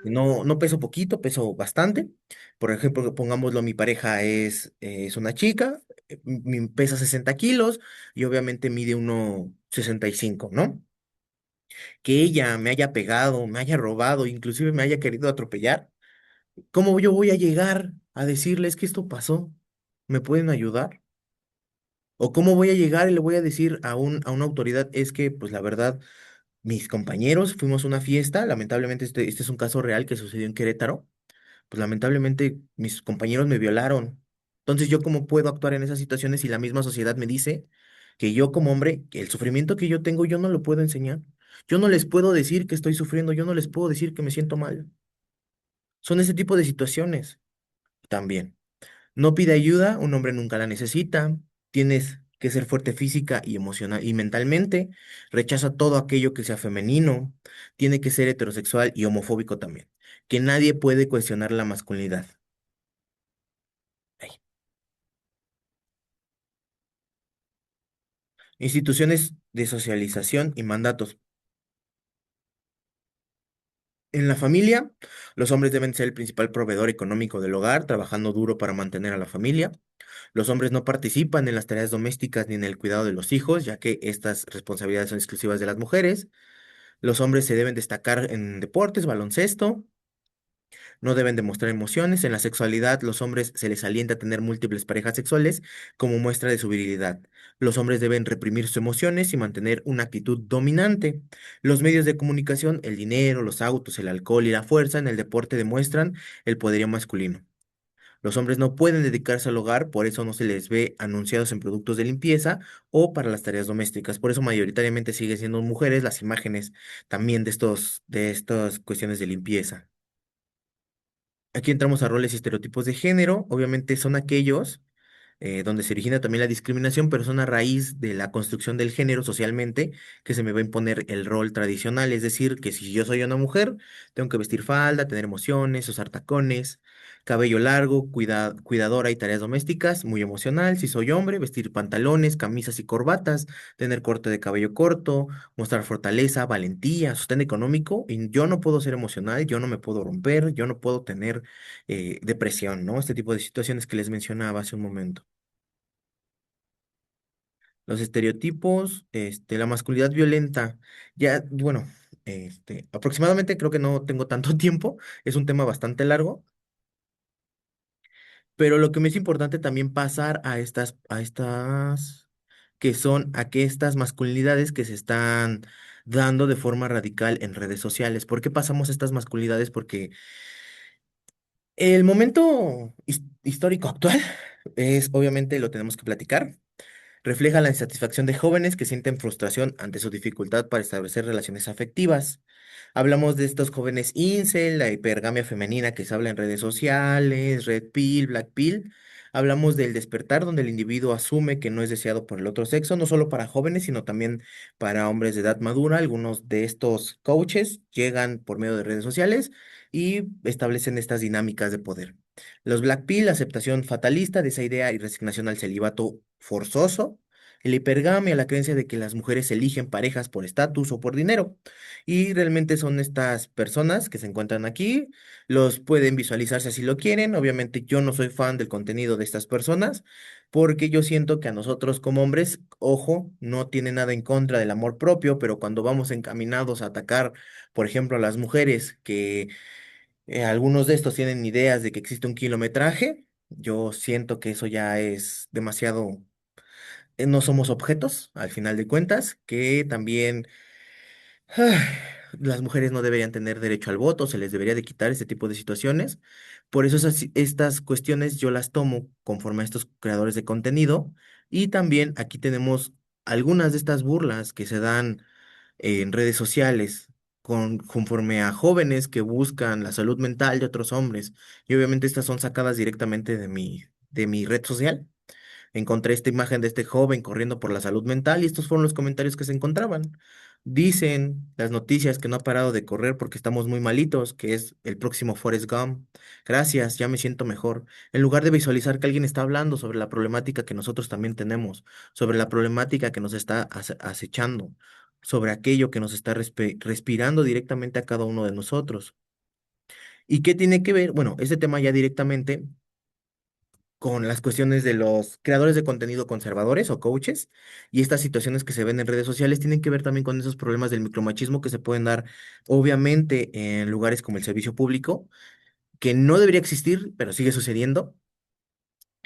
no peso poquito, peso bastante. Por ejemplo, pongámoslo, mi pareja es una chica, pesa 60 kilos y obviamente mide 1,65, ¿no? Que ella me haya pegado, me haya robado, inclusive me haya querido atropellar. ¿Cómo yo voy a llegar a decirles que esto pasó? ¿Me pueden ayudar? ¿O cómo voy a llegar y le voy a decir a una autoridad, es que, pues la verdad, mis compañeros fuimos a una fiesta, lamentablemente este es un caso real que sucedió en Querétaro, pues lamentablemente mis compañeros me violaron. Entonces, ¿yo cómo puedo actuar en esas situaciones si la misma sociedad me dice que yo como hombre, que el sufrimiento que yo tengo, yo no lo puedo enseñar? Yo no les puedo decir que estoy sufriendo, yo no les puedo decir que me siento mal. Son ese tipo de situaciones también. No pide ayuda, un hombre nunca la necesita. Tienes que ser fuerte física y emocional y mentalmente. Rechaza todo aquello que sea femenino. Tiene que ser heterosexual y homofóbico también. Que nadie puede cuestionar la masculinidad. Ay. Instituciones de socialización y mandatos. En la familia, los hombres deben ser el principal proveedor económico del hogar, trabajando duro para mantener a la familia. Los hombres no participan en las tareas domésticas ni en el cuidado de los hijos, ya que estas responsabilidades son exclusivas de las mujeres. Los hombres se deben destacar en deportes, baloncesto, no deben demostrar emociones. En la sexualidad, los hombres se les alienta a tener múltiples parejas sexuales como muestra de su virilidad. Los hombres deben reprimir sus emociones y mantener una actitud dominante. Los medios de comunicación, el dinero, los autos, el alcohol y la fuerza en el deporte demuestran el poderío masculino. Los hombres no pueden dedicarse al hogar, por eso no se les ve anunciados en productos de limpieza o para las tareas domésticas. Por eso mayoritariamente siguen siendo mujeres las imágenes también de estas cuestiones de limpieza. Aquí entramos a roles y estereotipos de género. Obviamente son aquellos donde se origina también la discriminación, pero son a raíz de la construcción del género socialmente que se me va a imponer el rol tradicional. Es decir, que si yo soy una mujer, tengo que vestir falda, tener emociones, usar tacones, cabello largo, cuidadora y tareas domésticas, muy emocional. Si soy hombre, vestir pantalones, camisas y corbatas, tener corte de cabello corto, mostrar fortaleza, valentía, sostén económico. Y yo no puedo ser emocional, yo no me puedo romper, yo no puedo tener depresión, ¿no? Este tipo de situaciones que les mencionaba hace un momento. Los estereotipos, la masculinidad violenta, ya, bueno, aproximadamente creo que no tengo tanto tiempo, es un tema bastante largo, pero lo que me es importante también pasar que son a que estas masculinidades que se están dando de forma radical en redes sociales. ¿Por qué pasamos estas masculinidades? Porque el momento histórico actual es, obviamente, lo tenemos que platicar. Refleja la insatisfacción de jóvenes que sienten frustración ante su dificultad para establecer relaciones afectivas. Hablamos de estos jóvenes incel, la hipergamia femenina que se habla en redes sociales, red pill, black pill. Hablamos del despertar donde el individuo asume que no es deseado por el otro sexo, no solo para jóvenes, sino también para hombres de edad madura. Algunos de estos coaches llegan por medio de redes sociales y establecen estas dinámicas de poder. Los black pill, aceptación fatalista de esa idea y resignación al celibato forzoso. La hipergamia, la creencia de que las mujeres eligen parejas por estatus o por dinero. Y realmente son estas personas que se encuentran aquí, los pueden visualizarse si lo quieren. Obviamente yo no soy fan del contenido de estas personas porque yo siento que a nosotros como hombres, ojo, no tiene nada en contra del amor propio, pero cuando vamos encaminados a atacar, por ejemplo, a las mujeres que algunos de estos tienen ideas de que existe un kilometraje. Yo siento que eso ya es demasiado. No somos objetos, al final de cuentas, que también las mujeres no deberían tener derecho al voto, se les debería de quitar este tipo de situaciones. Por eso estas cuestiones yo las tomo conforme a estos creadores de contenido. Y también aquí tenemos algunas de estas burlas que se dan en redes sociales conforme a jóvenes que buscan la salud mental de otros hombres. Y obviamente estas son sacadas directamente de mi red social. Encontré esta imagen de este joven corriendo por la salud mental y estos fueron los comentarios que se encontraban. Dicen las noticias que no ha parado de correr porque estamos muy malitos, que es el próximo Forrest Gump. Gracias, ya me siento mejor. En lugar de visualizar que alguien está hablando sobre la problemática que nosotros también tenemos, sobre la problemática que nos está acechando, sobre aquello que nos está respirando directamente a cada uno de nosotros. ¿Y qué tiene que ver? Bueno, este tema ya directamente con las cuestiones de los creadores de contenido conservadores o coaches, y estas situaciones que se ven en redes sociales tienen que ver también con esos problemas del micromachismo que se pueden dar, obviamente, en lugares como el servicio público, que no debería existir, pero sigue sucediendo.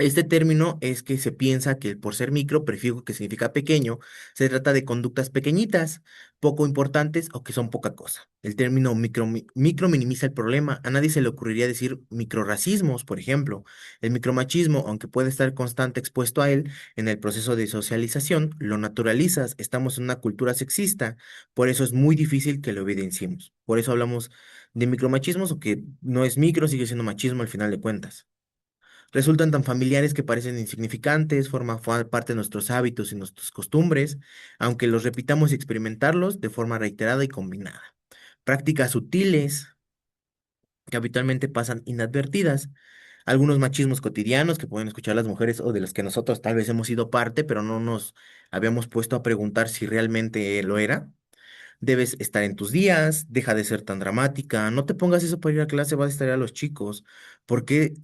Este término es que se piensa que por ser micro, prefijo que significa pequeño, se trata de conductas pequeñitas, poco importantes o que son poca cosa. El término micro minimiza el problema. A nadie se le ocurriría decir microracismos, por ejemplo. El micromachismo, aunque puede estar constante expuesto a él en el proceso de socialización, lo naturalizas. Estamos en una cultura sexista, por eso es muy difícil que lo evidenciemos. Por eso hablamos de micromachismos o que no es micro, sigue siendo machismo al final de cuentas. Resultan tan familiares que parecen insignificantes, forman parte de nuestros hábitos y nuestras costumbres, aunque los repitamos y experimentarlos de forma reiterada y combinada. Prácticas sutiles que habitualmente pasan inadvertidas. Algunos machismos cotidianos que pueden escuchar las mujeres o de los que nosotros tal vez hemos sido parte, pero no nos habíamos puesto a preguntar si realmente lo era. Debes estar en tus días, deja de ser tan dramática, no te pongas eso para ir a clase, vas a distraer a los chicos. ¿Por qué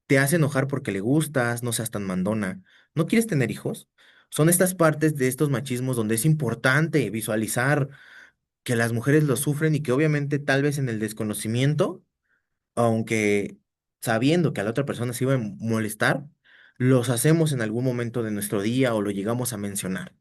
te hace enojar porque le gustas? No seas tan mandona. ¿No quieres tener hijos? Son estas partes de estos machismos donde es importante visualizar que las mujeres lo sufren y que obviamente tal vez en el desconocimiento, aunque sabiendo que a la otra persona se iba a molestar, los hacemos en algún momento de nuestro día o lo llegamos a mencionar.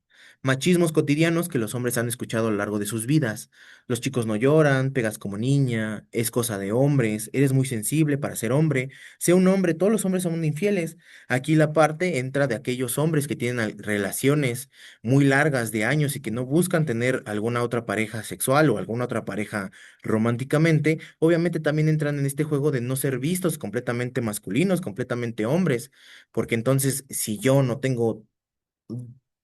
Machismos cotidianos que los hombres han escuchado a lo largo de sus vidas. Los chicos no lloran, pegas como niña, es cosa de hombres, eres muy sensible para ser hombre. Sea un hombre, todos los hombres son infieles. Aquí la parte entra de aquellos hombres que tienen relaciones muy largas de años y que no buscan tener alguna otra pareja sexual o alguna otra pareja románticamente, obviamente también entran en este juego de no ser vistos completamente masculinos, completamente hombres, porque entonces si yo no tengo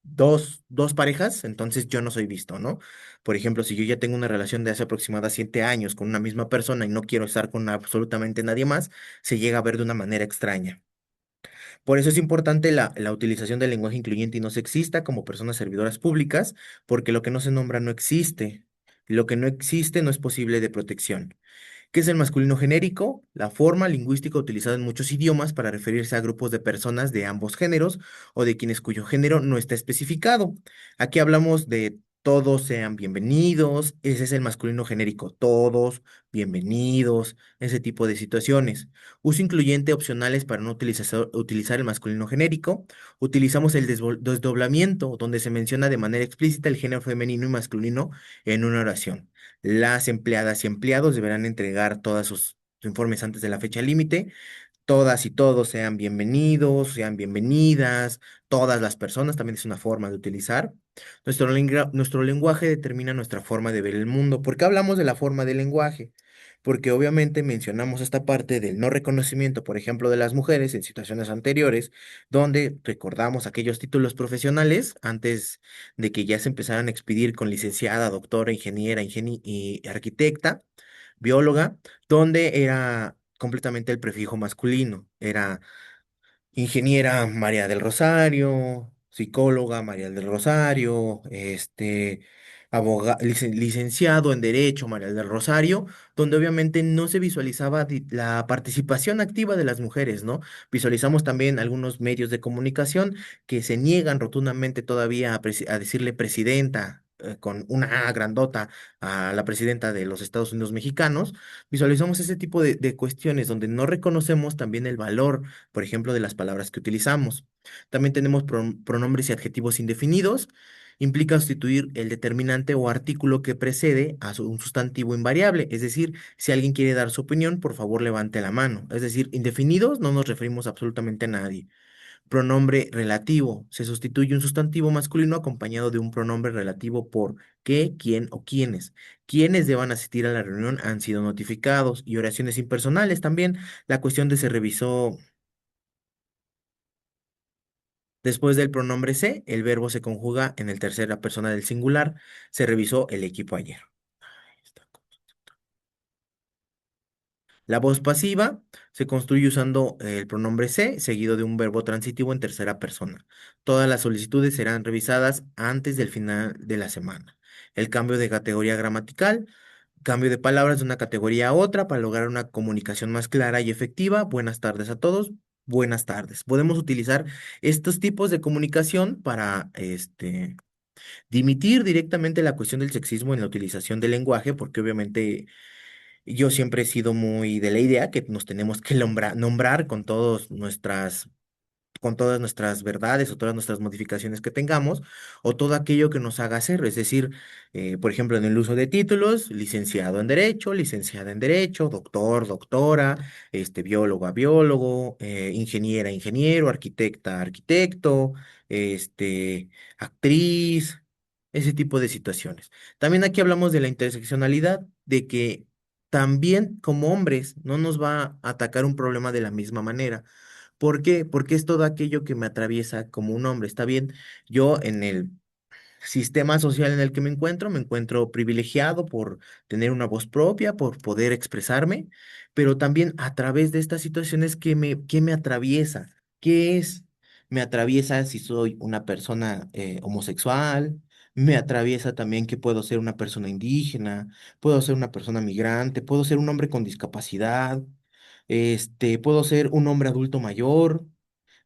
dos parejas, entonces yo no soy visto, ¿no? Por ejemplo, si yo ya tengo una relación de hace aproximadamente 7 años con una misma persona y no quiero estar con absolutamente nadie más, se llega a ver de una manera extraña. Por eso es importante la utilización del lenguaje incluyente y no sexista como personas servidoras públicas, porque lo que no se nombra no existe. Lo que no existe no es posible de protección. ¿Qué es el masculino genérico? La forma lingüística utilizada en muchos idiomas para referirse a grupos de personas de ambos géneros o de quienes cuyo género no está especificado. Aquí hablamos de todos sean bienvenidos, ese es el masculino genérico, todos, bienvenidos, ese tipo de situaciones. Uso incluyente opcionales para no utilizar el masculino genérico. Utilizamos el desdoblamiento, donde se menciona de manera explícita el género femenino y masculino en una oración. Las empleadas y empleados deberán entregar todos sus informes antes de la fecha límite. Todas y todos sean bienvenidos, sean bienvenidas. Todas las personas también es una forma de utilizar. Nuestro lenguaje determina nuestra forma de ver el mundo. ¿Por qué hablamos de la forma del lenguaje? Porque obviamente mencionamos esta parte del no reconocimiento, por ejemplo, de las mujeres en situaciones anteriores, donde recordamos aquellos títulos profesionales antes de que ya se empezaran a expedir con licenciada, doctora, ingeniera, y arquitecta, bióloga, donde era completamente el prefijo masculino. Era ingeniera María del Rosario, psicóloga María del Rosario, licenciado en Derecho María del Rosario, donde obviamente no se visualizaba la participación activa de las mujeres, ¿no? Visualizamos también algunos medios de comunicación que se niegan rotundamente todavía a decirle presidenta. Con una A grandota a la presidenta de los Estados Unidos mexicanos, visualizamos ese tipo de cuestiones donde no reconocemos también el valor, por ejemplo, de las palabras que utilizamos. También tenemos pronombres y adjetivos indefinidos. Implica sustituir el determinante o artículo que precede a un sustantivo invariable. Es decir, si alguien quiere dar su opinión, por favor levante la mano. Es decir, indefinidos no nos referimos absolutamente a nadie. Pronombre relativo. Se sustituye un sustantivo masculino acompañado de un pronombre relativo por qué, quién o quiénes. Quienes deban asistir a la reunión han sido notificados. Y oraciones impersonales también. La cuestión de se revisó. Después del pronombre se, el verbo se conjuga en el tercera persona del singular. Se revisó el equipo ayer. Ahí está. La voz pasiva se construye usando el pronombre se, seguido de un verbo transitivo en tercera persona. Todas las solicitudes serán revisadas antes del final de la semana. El cambio de categoría gramatical, cambio de palabras de una categoría a otra para lograr una comunicación más clara y efectiva. Buenas tardes a todos. buenas tardes. Podemos utilizar estos tipos de comunicación para dimitir directamente la cuestión del sexismo en la utilización del lenguaje, porque obviamente yo siempre he sido muy de la idea que nos tenemos que nombrar con todas nuestras verdades o todas nuestras modificaciones que tengamos, o todo aquello que nos haga ser. Es decir, por ejemplo, en el uso de títulos, licenciado en Derecho, licenciada en Derecho, doctor, doctora, biólogo, biólogo, ingeniera, ingeniero, arquitecta, arquitecto, actriz, ese tipo de situaciones. También aquí hablamos de la interseccionalidad, de que también como hombres no nos va a atacar un problema de la misma manera. ¿Por qué? Porque es todo aquello que me atraviesa como un hombre. Está bien, yo en el sistema social en el que me encuentro privilegiado por tener una voz propia, por poder expresarme, pero también a través de estas situaciones que me atraviesa. ¿Qué es? Me atraviesa si soy una persona homosexual, me atraviesa también que puedo ser una persona indígena, puedo ser una persona migrante, puedo ser un hombre con discapacidad, puedo ser un hombre adulto mayor.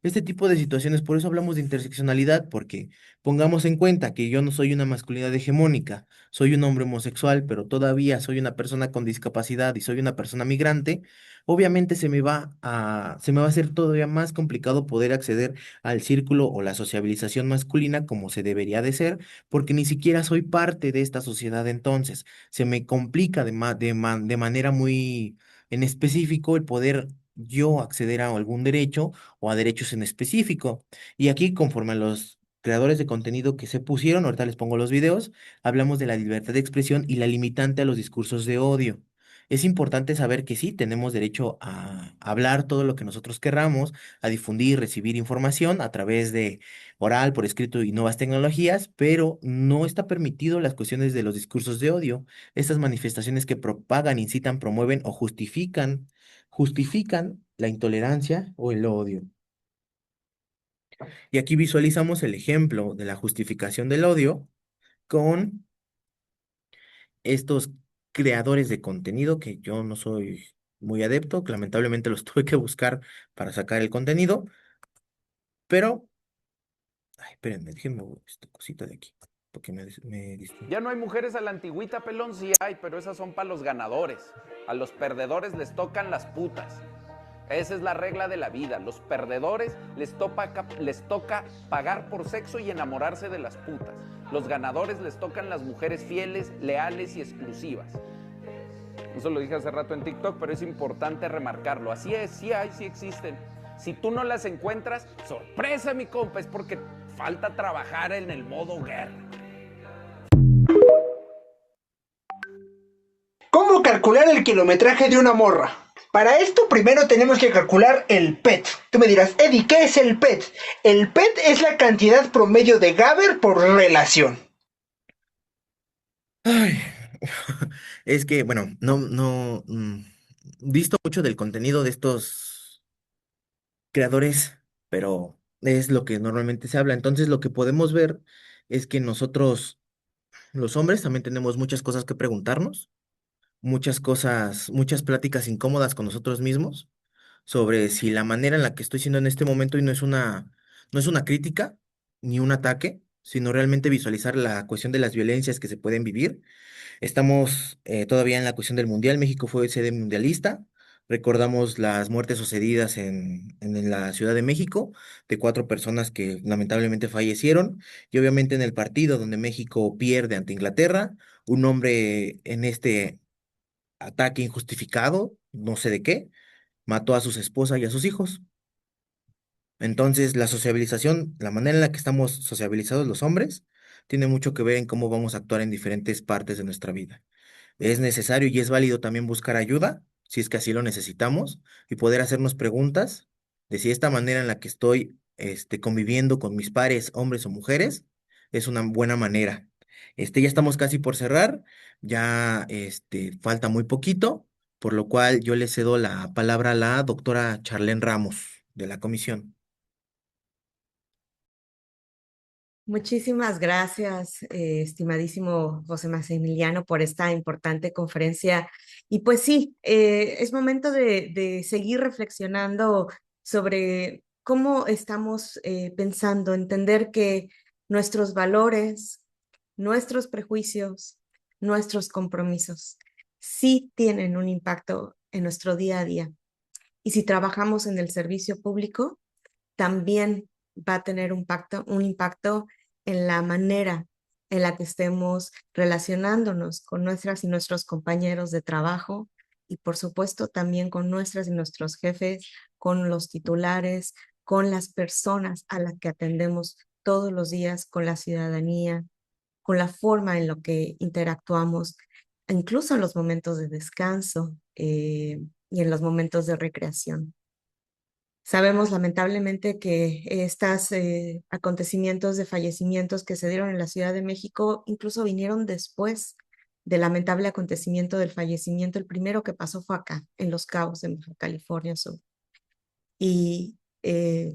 Este tipo de situaciones, por eso hablamos de interseccionalidad, porque pongamos en cuenta que yo no soy una masculinidad hegemónica, soy un hombre homosexual, pero todavía soy una persona con discapacidad y soy una persona migrante, obviamente se me va a hacer todavía más complicado poder acceder al círculo o la sociabilización masculina como se debería de ser, porque ni siquiera soy parte de esta sociedad entonces. Se me complica de manera muy en específico el poder yo acceder a algún derecho o a derechos en específico. Y aquí, conforme a los creadores de contenido que se pusieron, ahorita les pongo los videos, hablamos de la libertad de expresión y la limitante a los discursos de odio. Es importante saber que sí, tenemos derecho a hablar todo lo que nosotros querramos, a difundir, recibir información a través de oral, por escrito y nuevas tecnologías, pero no está permitido las cuestiones de los discursos de odio. Estas manifestaciones que propagan, incitan, promueven o justifican la intolerancia o el odio. Y aquí visualizamos el ejemplo de la justificación del odio con estos creadores de contenido que yo no soy muy adepto, que lamentablemente los tuve que buscar para sacar el contenido, pero, ay, espérenme, déjenme esta cosita de aquí, porque me distrae. Ya no hay mujeres a la antigüita, pelón, sí hay, pero esas son para los ganadores. A los perdedores les tocan las putas. Esa es la regla de la vida. Los perdedores les toca pagar por sexo y enamorarse de las putas. Los ganadores les tocan las mujeres fieles, leales y exclusivas. Eso lo dije hace rato en TikTok, pero es importante remarcarlo. Así es, sí hay, sí existen. Si tú no las encuentras, sorpresa, mi compa, es porque falta trabajar en el modo guerra. ¿Cómo calcular el kilometraje de una morra? Para esto primero tenemos que calcular el PET. Tú me dirás, Eddie, ¿qué es el PET? El PET es la cantidad promedio de Gaber por relación. Ay, es que, bueno, visto mucho del contenido de estos creadores, pero es lo que normalmente se habla. Entonces, lo que podemos ver es que nosotros, los hombres, también tenemos muchas cosas que preguntarnos, muchas cosas, muchas pláticas incómodas con nosotros mismos sobre si la manera en la que estoy siendo en este momento y no es una crítica ni un ataque, sino realmente visualizar la cuestión de las violencias que se pueden vivir. Estamos todavía en la cuestión del mundial. México fue sede mundialista. Recordamos las muertes sucedidas en la Ciudad de México de 4 personas que lamentablemente fallecieron. Y obviamente en el partido donde México pierde ante Inglaterra, un hombre en este ataque injustificado, no sé de qué, mató a sus esposas y a sus hijos. Entonces, la sociabilización, la manera en la que estamos sociabilizados los hombres, tiene mucho que ver en cómo vamos a actuar en diferentes partes de nuestra vida. Es necesario y es válido también buscar ayuda, si es que así lo necesitamos, y poder hacernos preguntas de si esta manera en la que estoy conviviendo con mis pares, hombres o mujeres, es una buena manera. Ya estamos casi por cerrar, ya falta muy poquito, por lo cual yo le cedo la palabra a la doctora Charlene Ramos de la comisión. Muchísimas gracias, estimadísimo José Maximiliano, por esta importante conferencia. Y pues sí, es momento de seguir reflexionando sobre cómo estamos pensando, entender que nuestros valores, nuestros prejuicios, nuestros compromisos sí tienen un impacto en nuestro día a día. Y si trabajamos en el servicio público, también va a tener un impacto en la manera en la que estemos relacionándonos con nuestras y nuestros compañeros de trabajo y por supuesto también con nuestras y nuestros jefes, con los titulares, con las personas a las que atendemos todos los días, con la ciudadanía, con la forma en la que interactuamos, incluso en los momentos de descanso y en los momentos de recreación. Sabemos lamentablemente que estos acontecimientos de fallecimientos que se dieron en la Ciudad de México incluso vinieron después del lamentable acontecimiento del fallecimiento. El primero que pasó fue acá, en Los Cabos, en Baja California Sur. Y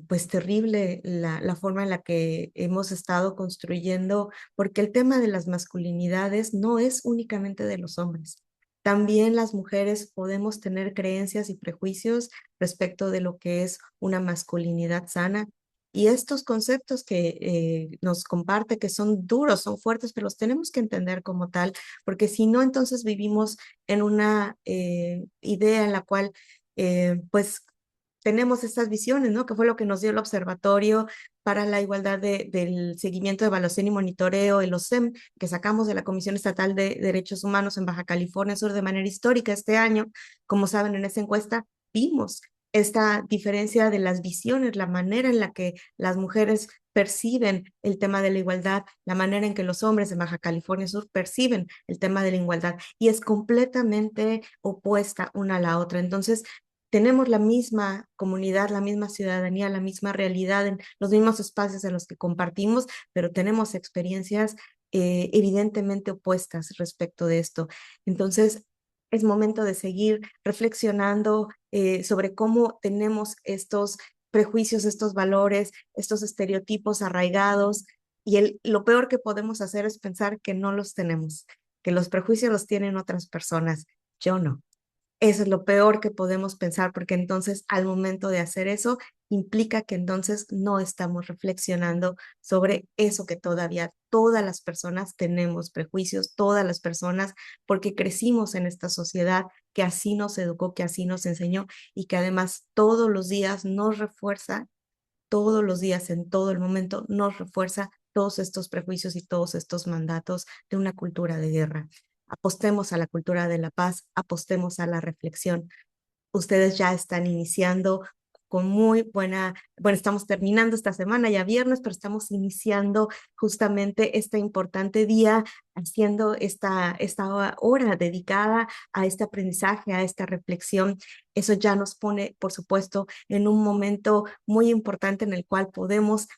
pues terrible la forma en la que hemos estado construyendo, porque el tema de las masculinidades no es únicamente de los hombres. También las mujeres podemos tener creencias y prejuicios respecto de lo que es una masculinidad sana. Y estos conceptos que nos comparte, que son duros, son fuertes, pero los tenemos que entender como tal, porque si no, entonces vivimos en una idea en la cual, pues, tenemos estas visiones, ¿no? Que fue lo que nos dio el Observatorio para la Igualdad del Seguimiento, Evaluación y Monitoreo, el OSEM, que sacamos de la Comisión Estatal de Derechos Humanos en Baja California Sur de manera histórica este año. Como saben, en esa encuesta vimos esta diferencia de las visiones, la manera en la que las mujeres perciben el tema de la igualdad, la manera en que los hombres de Baja California Sur perciben el tema de la igualdad, y es completamente opuesta una a la otra. Entonces, tenemos la misma comunidad, la misma ciudadanía, la misma realidad en los mismos espacios en los que compartimos, pero tenemos experiencias evidentemente opuestas respecto de esto. Entonces, es momento de seguir reflexionando sobre cómo tenemos estos prejuicios, estos valores, estos estereotipos arraigados, y lo peor que podemos hacer es pensar que no los tenemos, que los prejuicios los tienen otras personas. Yo no. Eso es lo peor que podemos pensar, porque entonces al momento de hacer eso implica que entonces no estamos reflexionando sobre eso que todavía todas las personas tenemos prejuicios, todas las personas, porque crecimos en esta sociedad que así nos educó, que así nos enseñó y que además todos los días nos refuerza, todos los días en todo el momento nos refuerza todos estos prejuicios y todos estos mandatos de una cultura de guerra. Apostemos a la cultura de la paz, apostemos a la reflexión. Ustedes ya están iniciando con muy bueno, estamos terminando esta semana ya viernes, pero estamos iniciando justamente este importante día haciendo esta hora dedicada a este aprendizaje, a esta reflexión. Eso ya nos pone, por supuesto, en un momento muy importante en el cual podemos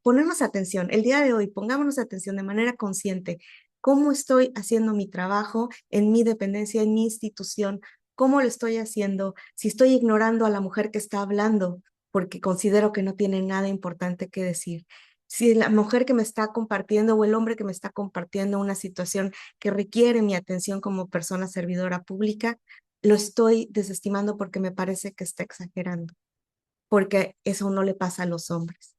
ponernos atención. El día de hoy, pongámonos atención de manera consciente. ¿Cómo estoy haciendo mi trabajo en mi dependencia, en mi institución? ¿Cómo lo estoy haciendo? Si estoy ignorando a la mujer que está hablando porque considero que no tiene nada importante que decir. Si la mujer que me está compartiendo o el hombre que me está compartiendo una situación que requiere mi atención como persona servidora pública, lo estoy desestimando porque me parece que está exagerando, porque eso no le pasa a los hombres.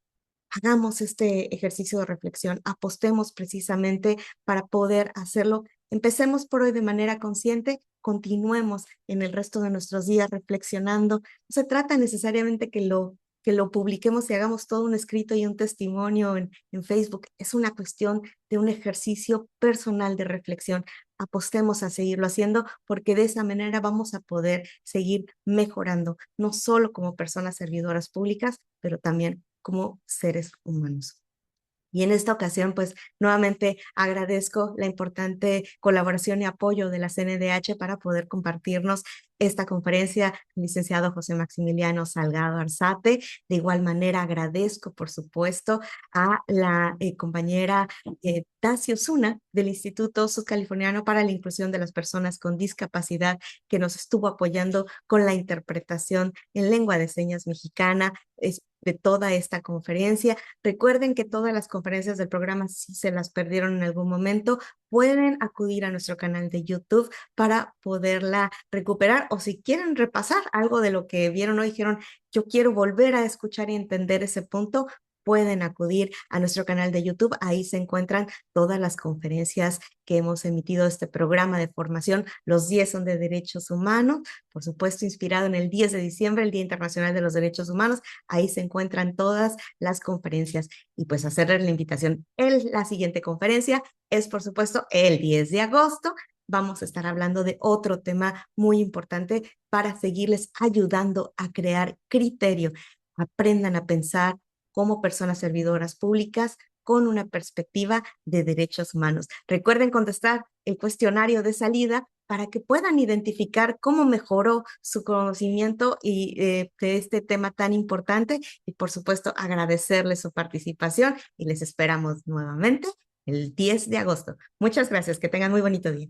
Hagamos este ejercicio de reflexión, apostemos precisamente para poder hacerlo. Empecemos por hoy de manera consciente, continuemos en el resto de nuestros días reflexionando. No se trata necesariamente que lo publiquemos y hagamos todo un escrito y un testimonio en Facebook. Es una cuestión de un ejercicio personal de reflexión. Apostemos a seguirlo haciendo porque de esa manera vamos a poder seguir mejorando, no solo como personas servidoras públicas, pero también como seres humanos. Y en esta ocasión, pues nuevamente agradezco la importante colaboración y apoyo de la CNDH para poder compartirnos esta conferencia, el licenciado José Maximiliano Salgado Arzate. De igual manera agradezco, por supuesto, a la compañera Tassi Osuna del Instituto Sudcaliforniano para la Inclusión de las Personas con Discapacidad, que nos estuvo apoyando con la interpretación en lengua de señas mexicana de toda esta conferencia. Recuerden que todas las conferencias del programa, si se las perdieron en algún momento, pueden acudir a nuestro canal de YouTube para poderla recuperar escuchar o si quieren repasar algo de lo que vieron hoy, dijeron, yo quiero volver a escuchar y entender ese punto, pueden acudir a nuestro canal de YouTube. Ahí se encuentran todas las conferencias que hemos emitido de este programa de formación. Los 10 son de derechos humanos, por supuesto inspirado en el 10 de diciembre, el Día Internacional de los Derechos Humanos. Ahí se encuentran todas las conferencias y pues hacerles la invitación. La siguiente conferencia es por supuesto el 10 de agosto. Vamos a estar hablando de otro tema muy importante para seguirles ayudando a crear criterio. Aprendan a pensar como personas servidoras públicas con una perspectiva de derechos humanos. Recuerden contestar el cuestionario de salida para que puedan identificar cómo mejoró su conocimiento y de este tema tan importante y por supuesto agradecerles su participación y les esperamos nuevamente el 10 de agosto. Muchas gracias, que tengan muy bonito día.